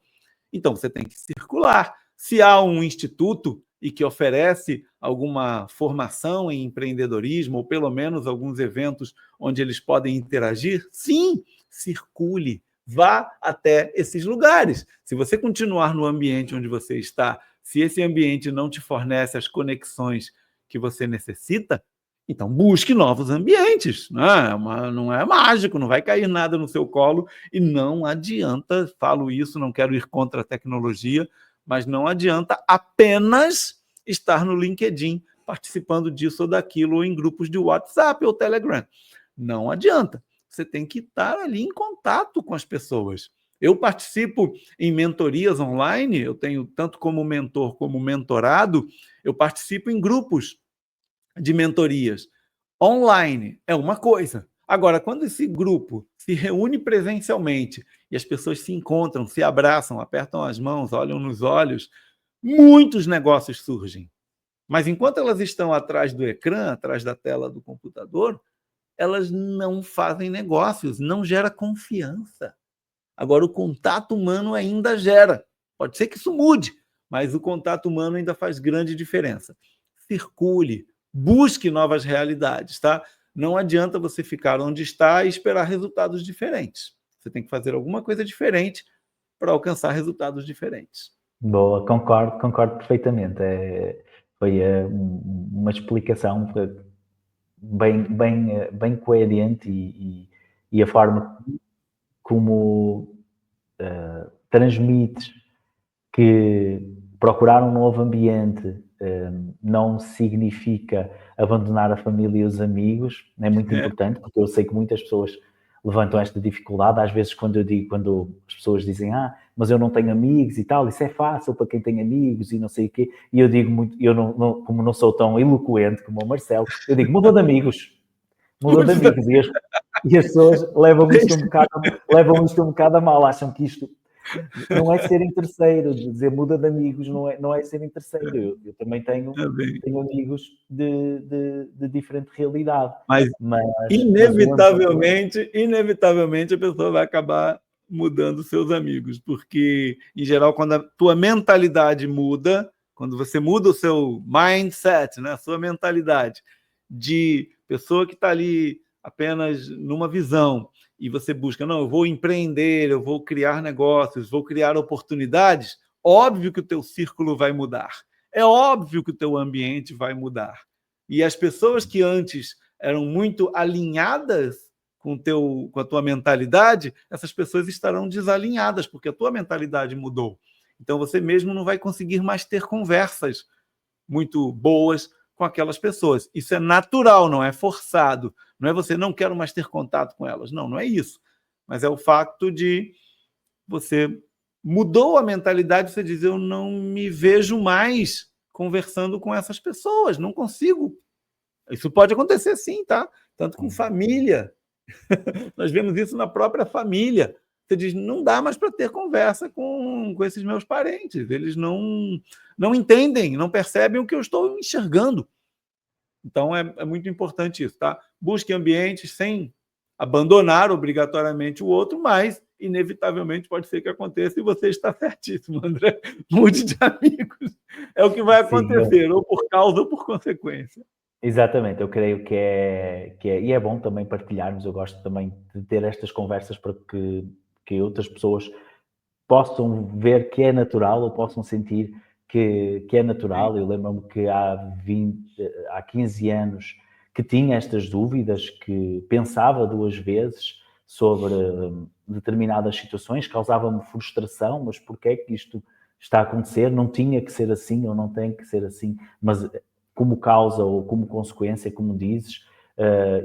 Então, você tem que circular. Se há um instituto e que oferece alguma formação em empreendedorismo, ou pelo menos alguns eventos onde eles podem interagir, sim, circule, vá até esses lugares. Se você continuar no ambiente onde você está, se esse ambiente não te fornece as conexões que você necessita, então busque novos ambientes. Não é mágico, não vai cair nada no seu colo e não adianta, falo isso, não quero ir contra a tecnologia, mas não adianta apenas estar no LinkedIn participando disso ou daquilo, ou em grupos de WhatsApp ou Telegram. Não adianta. Você tem que estar ali em contato com as pessoas. Eu participo em mentorias online, eu tenho tanto como mentor como mentorado, eu participo em grupos de mentorias. Online é uma coisa. Agora, quando esse grupo se reúne presencialmente e as pessoas se encontram, se abraçam, apertam as mãos, olham nos olhos, muitos negócios surgem. Mas enquanto elas estão atrás do ecrã, atrás da tela do computador, elas não fazem negócios, não gera confiança. Agora, o contato humano ainda gera. Pode ser que isso mude, mas o contato humano ainda faz grande diferença. Circule, busque novas realidades, tá? Não adianta você ficar onde está e esperar resultados diferentes. Você tem que fazer alguma coisa diferente para alcançar resultados diferentes. Boa, concordo perfeitamente. Foi uma explicação bem coerente e a forma como transmites que procurar um novo ambiente não significa abandonar a família e os amigos, é muito importante, porque eu sei que muitas pessoas levantam esta dificuldade, às vezes quando as pessoas dizem, mas eu não tenho amigos e tal, isso é fácil para quem tem amigos e não sei o quê, e eu digo muito, como não sou tão eloquente como o Marcelo, eu digo, muda de amigos, e as pessoas levam isto um bocado a mal, acham que isto não é ser interesseiro, dizer muda de amigos não é ser interesseiro. Eu também tenho amigos de diferente realidade. Mas inevitavelmente a pessoa vai acabar mudando seus amigos, porque, em geral, quando a tua mentalidade muda, quando você muda o seu mindset, né, a sua mentalidade de pessoa que está ali apenas numa visão, e você busca, não, eu vou empreender, eu vou criar negócios, vou criar oportunidades, óbvio que o teu círculo vai mudar. É óbvio que o teu ambiente vai mudar. E as pessoas que antes eram muito alinhadas com a tua mentalidade, essas pessoas estarão desalinhadas, porque a tua mentalidade mudou. Então, você mesmo não vai conseguir mais ter conversas muito boas com aquelas pessoas. Isso é natural, não é forçado. Não é você não quero mais ter contato com elas. Não, não é isso. Mas é o fato de você mudou a mentalidade, você diz, eu não me vejo mais conversando com essas pessoas, não consigo. Isso pode acontecer sim, tá? Tanto com família. Nós vemos isso na própria família. Você diz, não dá mais para ter conversa com esses meus parentes. Eles não entendem, não percebem o que eu estou enxergando. Então, é muito importante isso, tá? Busque ambientes sem abandonar obrigatoriamente o outro, mas, inevitavelmente, pode ser que aconteça e você está certíssimo, André. Mude de amigos. É o que vai acontecer, ou por causa ou por consequência. Exatamente, eu creio que é. E é bom também partilharmos, eu gosto também de ter estas conversas para que outras pessoas possam ver que é natural ou possam sentir que é natural. Eu lembro-me que há 15 anos que tinha estas dúvidas, que pensava duas vezes sobre determinadas situações, causava-me frustração, mas porquê é que isto está a acontecer? Não tinha que ser assim ou não tem que ser assim, mas como causa ou como consequência, como dizes,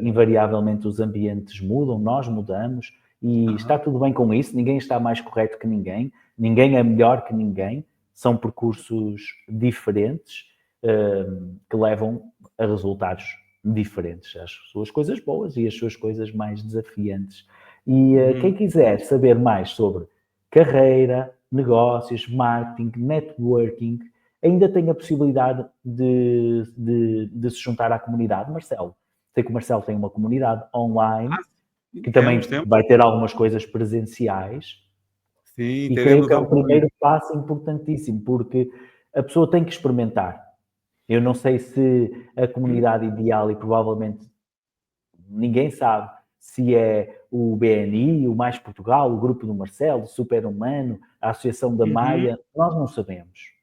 invariavelmente os ambientes mudam, nós mudamos, e está tudo bem com isso, ninguém está mais correto que ninguém é melhor que ninguém, são percursos diferentes que levam a resultados diferentes, as suas coisas boas e as suas coisas mais desafiantes. E quem quiser saber mais sobre carreira, negócios, marketing, networking, ainda tem a possibilidade de se juntar à comunidade. Marcelo, sei que o Marcelo tem uma comunidade online, que também vai ter algumas coisas presenciais. Sim, e creio que é um primeiro passo importantíssimo, porque a pessoa tem que experimentar. Eu não sei se a comunidade ideal, e provavelmente ninguém sabe, se é o BNI, o Mais Portugal, o Grupo do Marcelo, o Super Humano, a Associação da Maia, nós não sabemos.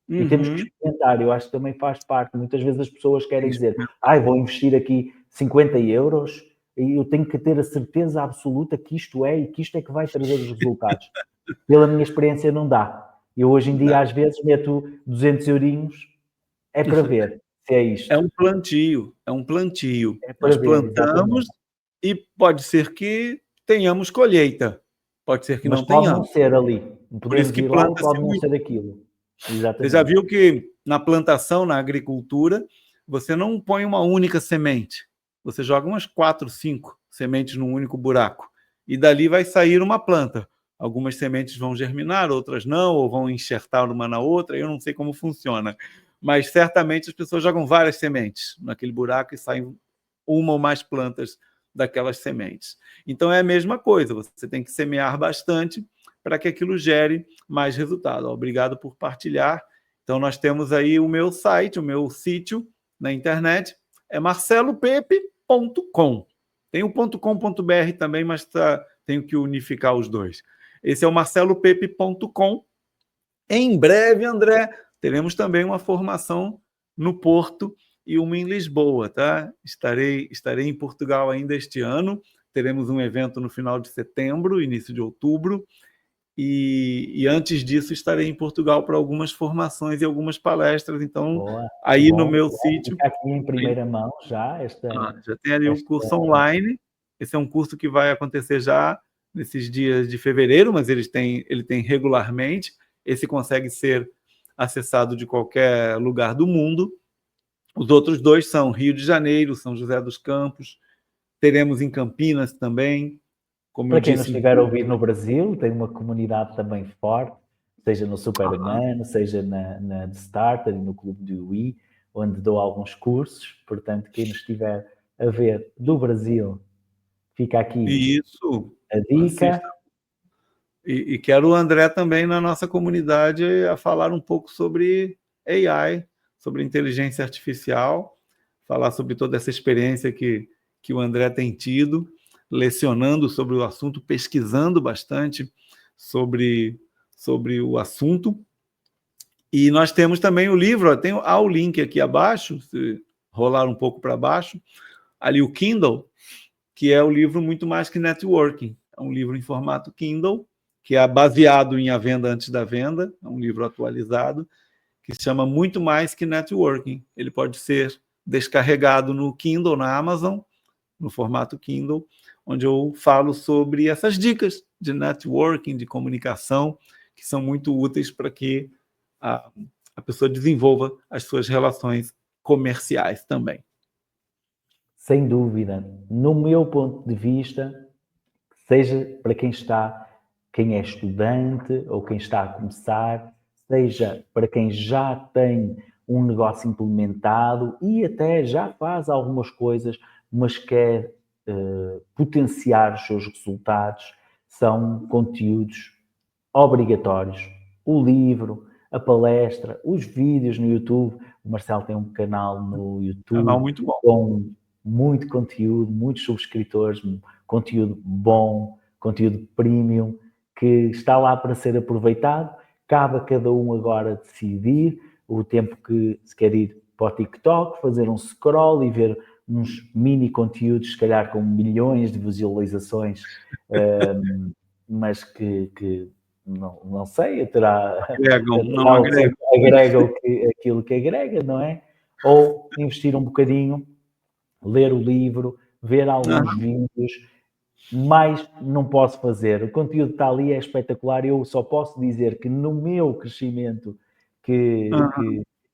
E temos que experimentar, eu acho que também faz parte. Muitas vezes as pessoas querem dizer, vou investir aqui 50 euros e eu tenho que ter a certeza absoluta que isto é e que isto é que vai trazer os resultados. Pela minha experiência não dá. Eu hoje em dia às vezes meto 200 eurinhos, é para ver se é isto. É um plantio. É para Nós ver, plantamos, exatamente. E pode ser que tenhamos colheita, pode ser que mas não pode tenhamos. Não ser ali. Por isso Podemos que ir lá e planta-se pode não muito. ser aquilo. Exatamente. Você já viu que na plantação, na agricultura, você não põe uma única semente. Você joga umas 4, 5 sementes num único buraco. E dali vai sair uma planta. Algumas sementes vão germinar, outras não, ou vão enxertar uma na outra. Eu não sei como funciona. Mas certamente as pessoas jogam várias sementes naquele buraco e saem uma ou mais plantas daquelas sementes. Então é a mesma coisa. Você tem que semear bastante para que aquilo gere mais resultado. Obrigado por partilhar. Então, nós temos aí o meu site, o meu sítio na internet, é marcelopepe.com. Tem o .com.br também, mas tenho que unificar os dois. Esse é o marcelopepe.com. Em breve, André, teremos também uma formação no Porto e uma em Lisboa, tá? Estarei em Portugal ainda este ano. Teremos um evento no final de setembro, início de outubro. E antes disso estarei em Portugal para algumas formações e algumas palestras. Então, Boa, aí bom, no meu sítio... Fica aqui em primeira mão já. já tem ali o curso online. Esse é um curso que vai acontecer já nesses dias de fevereiro, mas ele tem regularmente. Esse consegue ser acessado de qualquer lugar do mundo. Os outros dois são Rio de Janeiro, São José dos Campos. Teremos em Campinas também. Como para quem nos estiver a ouvir no Brasil, tem uma comunidade também forte, seja no Super Humano, seja na The Starter e no Clube do UI, onde dou alguns cursos. Portanto, quem nos estiver a ver do Brasil, fica aqui a dica. E quero o André também na nossa comunidade a falar um pouco sobre AI, sobre inteligência artificial, falar sobre toda essa experiência que o André tem tido, lecionando sobre o assunto, pesquisando bastante sobre o assunto. E nós temos também o livro, tem o link aqui abaixo, se rolar um pouco para baixo, ali o Kindle, que é o livro Muito Mais que Networking. É um livro em formato Kindle, que é baseado em A Venda Antes da Venda, é um livro atualizado, que se chama Muito Mais Que Networking. Ele pode ser descarregado no Kindle, na Amazon, no formato Kindle, onde eu falo sobre essas dicas de networking, de comunicação, que são muito úteis para que a pessoa desenvolva as suas relações comerciais também. Sem dúvida. No meu ponto de vista, seja para quem é estudante ou quem está a começar, seja para quem já tem um negócio implementado e até já faz algumas coisas, mas quer potenciar os seus resultados, são conteúdos obrigatórios. O livro, a palestra, os vídeos no YouTube. O Marcelo tem um canal no YouTube Canal muito bom. com muito conteúdo, muitos subscritores, conteúdo bom, conteúdo premium, que está lá para ser aproveitado. Cabe a cada um agora decidir o tempo que se quer ir para o TikTok, fazer um scroll e ver uns mini conteúdos, se calhar com milhões de visualizações, mas que não sei, agregam aquilo que agrega, não é? Ou investir um bocadinho, ler o livro, ver alguns vídeos, mas não posso fazer. O conteúdo está ali, é espetacular. Eu só posso dizer que no meu crescimento que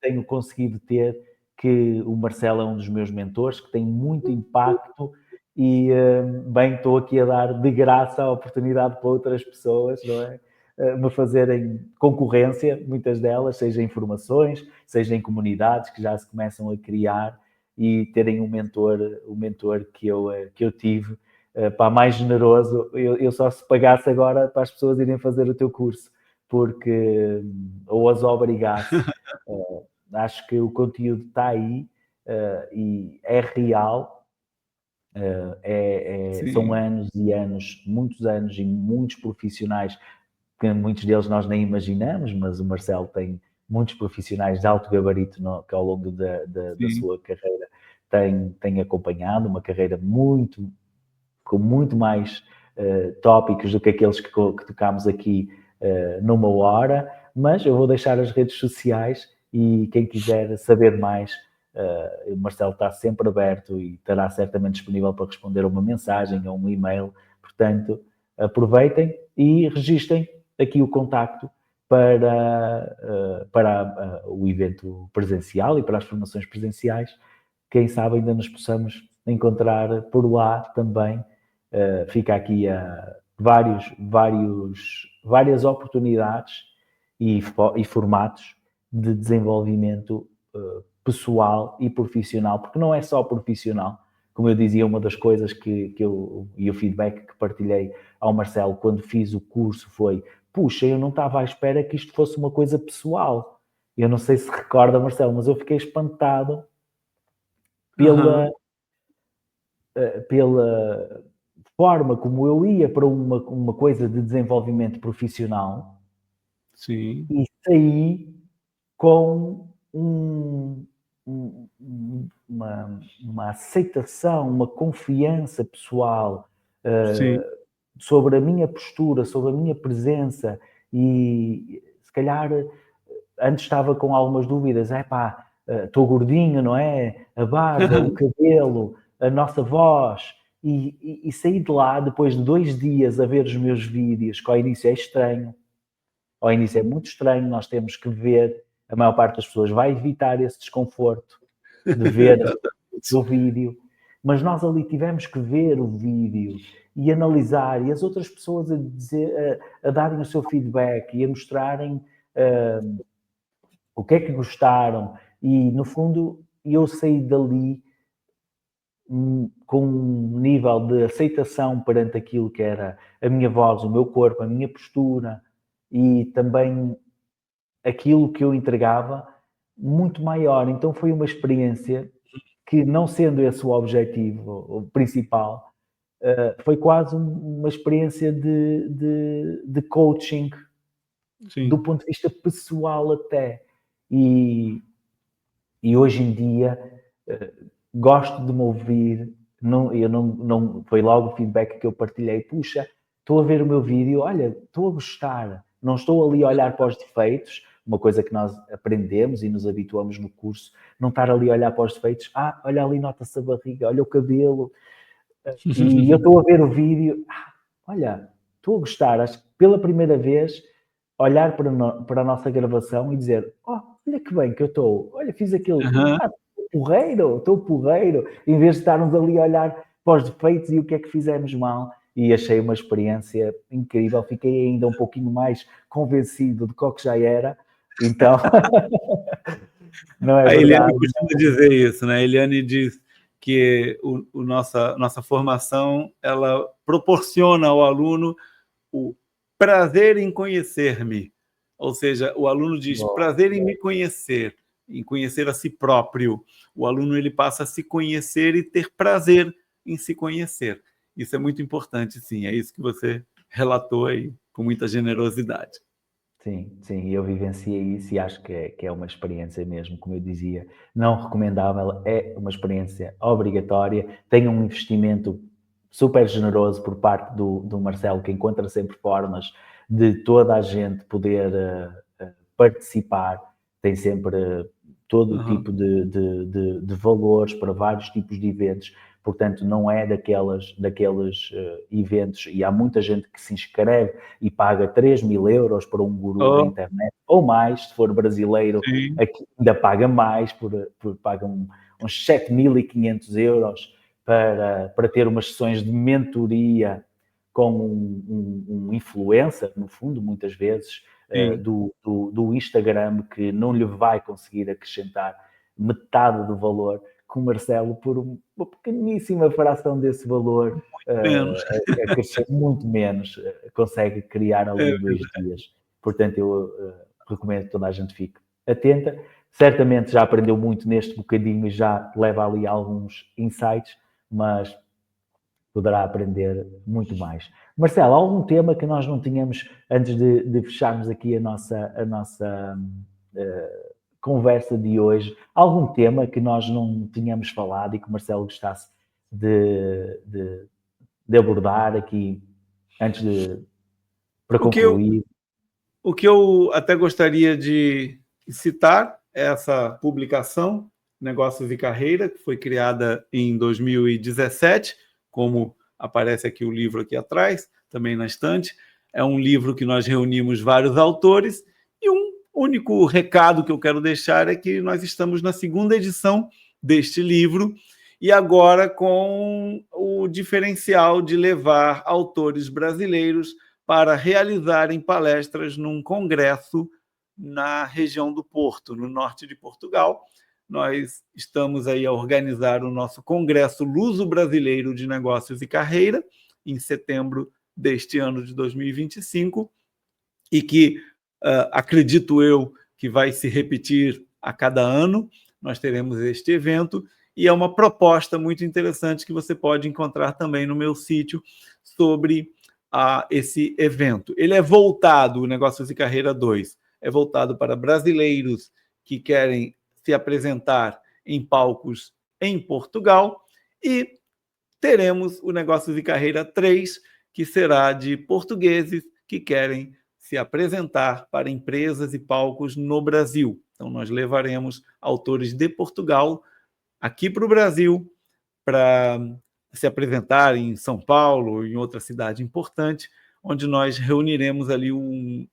tenho conseguido ter, que o Marcelo é um dos meus mentores, que tem muito impacto e, bem, estou aqui a dar de graça a oportunidade para outras pessoas, não é? Me fazerem concorrência, muitas delas, seja em formações, seja em comunidades que já se começam a criar e terem um mentor que eu tive, mais generoso. Eu só se pagasse agora para as pessoas irem fazer o teu curso, porque ou as obrigasse. Acho que o conteúdo está aí e é real. São anos e anos, muitos anos e muitos profissionais, que muitos deles nós nem imaginamos, mas o Marcelo tem muitos profissionais de alto gabarito que ao longo da sua carreira tem acompanhado, uma carreira com muito mais tópicos do que aqueles que tocámos aqui numa hora, mas eu vou deixar as redes sociais e quem quiser saber mais, o Marcelo está sempre aberto e estará certamente disponível para responder a uma mensagem ou um e-mail. Portanto, aproveitem e registrem aqui o contacto para o evento presencial e para as formações presenciais. Quem sabe ainda nos possamos encontrar por lá também. Fica aqui várias oportunidades e formatos de desenvolvimento pessoal e profissional, porque não é só profissional. Como eu dizia, uma das coisas e o feedback que partilhei ao Marcelo quando fiz o curso foi: puxa, eu não estava à espera que isto fosse uma coisa pessoal. Eu não sei se recorda, Marcelo, mas eu fiquei espantado pela forma como eu ia para uma coisa de desenvolvimento profissional. Sim. E saí com uma aceitação, uma confiança pessoal sobre a minha postura, sobre a minha presença. E se calhar antes estava com algumas dúvidas: estou gordinho, não é? A barba, o cabelo, a nossa voz. E saí de lá depois de 2 dias a ver os meus vídeos, que ao início é estranho. Ao início é muito estranho, nós temos que ver. A maior parte das pessoas vai evitar esse desconforto de ver o vídeo, mas nós ali tivemos que ver o vídeo e analisar, e as outras pessoas a darem o seu feedback e a mostrarem o que é que gostaram. E no fundo eu saí dali com um nível de aceitação perante aquilo que era a minha voz, o meu corpo, a minha postura e também aquilo que eu entregava muito maior. Então foi uma experiência que, não sendo esse o objetivo principal, foi quase uma experiência de coaching. Sim. Do ponto de vista pessoal até. E hoje em dia gosto de me ouvir. Foi logo o feedback que eu partilhei: puxa, estou a ver o meu vídeo, olha, estou a gostar, não estou ali a olhar para os defeitos, uma coisa que nós aprendemos e nos habituamos no curso, não estar ali a olhar para os defeitos, olha ali, nota-se a barriga, olha o cabelo, e eu estou a ver o vídeo, olha, estou a gostar, acho que pela primeira vez, olhar para a nossa gravação e dizer, olha que bem que eu estou, olha, fiz aquilo, estou porreiro, em vez de estarmos ali a olhar para os defeitos e o que é que fizemos mal. E achei uma experiência incrível, fiquei ainda um pouquinho mais convencido do que já era, então, não é a verdade? Eliane costuma dizer isso, né? A Eliane diz que nossa formação, ela proporciona ao aluno o prazer em conhecer-me, ou seja, o aluno diz prazer em me conhecer, em conhecer a si próprio. O aluno ele passa a se conhecer e ter prazer em se conhecer. Isso é muito importante, sim. É isso que você relatou aí com muita generosidade. Sim, eu vivenciei isso e acho que é uma experiência mesmo, como eu dizia, não recomendável, é uma experiência obrigatória, tem um investimento super generoso por parte do Marcelo, que encontra sempre formas de toda a gente poder participar, tem sempre todo tipo de valores para vários tipos de eventos, portanto não é daqueles eventos, e há muita gente que se inscreve e paga 3.000 euros para um guru da internet, ou mais, se for brasileiro, aqui ainda paga mais, paga uns 7.500 euros para ter umas sessões de mentoria com um influencer, no fundo, muitas vezes, do Instagram, que não lhe vai conseguir acrescentar metade do valor, com o Marcelo, por uma pequeníssima fração desse valor, acrescenta muito menos, consegue criar ali 2 dias. Portanto, eu recomendo que toda a gente fique atenta. Certamente já aprendeu muito neste bocadinho e já leva ali alguns insights, mas poderá aprender muito mais. Marcelo, algum tema que nós não tínhamos, antes de fecharmos aqui a nossa conversa de hoje, algum tema que nós não tínhamos falado e que o Marcelo gostasse de abordar aqui, para concluir? O que eu até gostaria de citar é essa publicação, Negócios e Carreira, que foi criada em 2017, como aparece aqui o livro aqui atrás, também na estante. É um livro que nós reunimos vários autores, e um único recado que eu quero deixar é que nós estamos na 2ª edição deste livro, e agora com o diferencial de levar autores brasileiros para realizarem palestras num congresso na região do Porto, no norte de Portugal. Nós estamos aí a organizar o nosso Congresso Luso-Brasileiro de Negócios e Carreira, em setembro deste ano de 2025, e que acredito eu que vai se repetir a cada ano. Nós teremos este evento, e é uma proposta muito interessante que você pode encontrar também no meu sítio sobre esse evento. Ele é voltado, o Negócios e Carreira 2, é voltado para brasileiros que querem se apresentar em palcos em Portugal, e teremos o Negócios e Carreira 3, que será de portugueses que querem se apresentar para empresas e palcos no Brasil. Então, nós levaremos autores de Portugal aqui para o Brasil para se apresentar em São Paulo ou em outra cidade importante, onde nós reuniremos ali um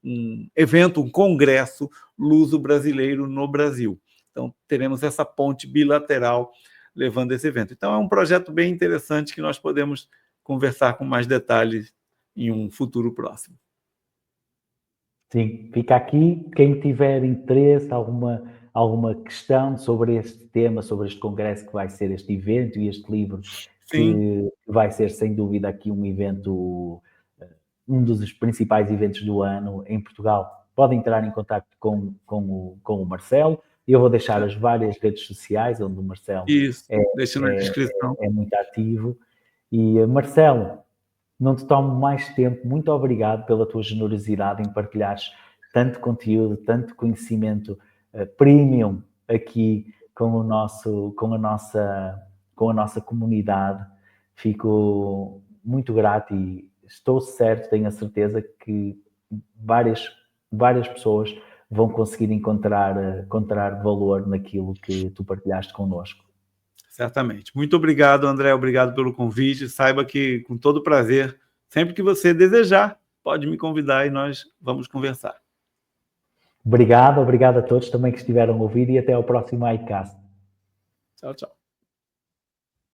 evento, um congresso luso-brasileiro no Brasil. Então, teremos essa ponte bilateral levando esse evento. Então, é um projeto bem interessante que nós podemos conversar com mais detalhes em um futuro próximo. Sim, fica aqui. Quem tiver interesse, alguma questão sobre este tema, sobre este congresso que vai ser este evento e este livro, que vai ser sem dúvida aqui um evento, um dos principais eventos do ano em Portugal, pode entrar em contato com o Marcelo. Eu vou deixar as várias redes sociais onde o Marcelo deixa na descrição. É muito ativo. E Marcelo, não te tomo mais tempo. Muito obrigado pela tua generosidade em partilhares tanto conteúdo, tanto conhecimento premium aqui com a nossa comunidade. Fico muito grato e estou certo, tenho a certeza que várias pessoas vão conseguir encontrar valor naquilo que tu partilhaste connosco. Certamente. Muito obrigado, André. Obrigado pelo convite. Saiba que, com todo prazer, sempre que você desejar, pode me convidar e nós vamos conversar. Obrigado a todos também que estiveram a ouvir e até ao próximo iCast. Tchau, tchau.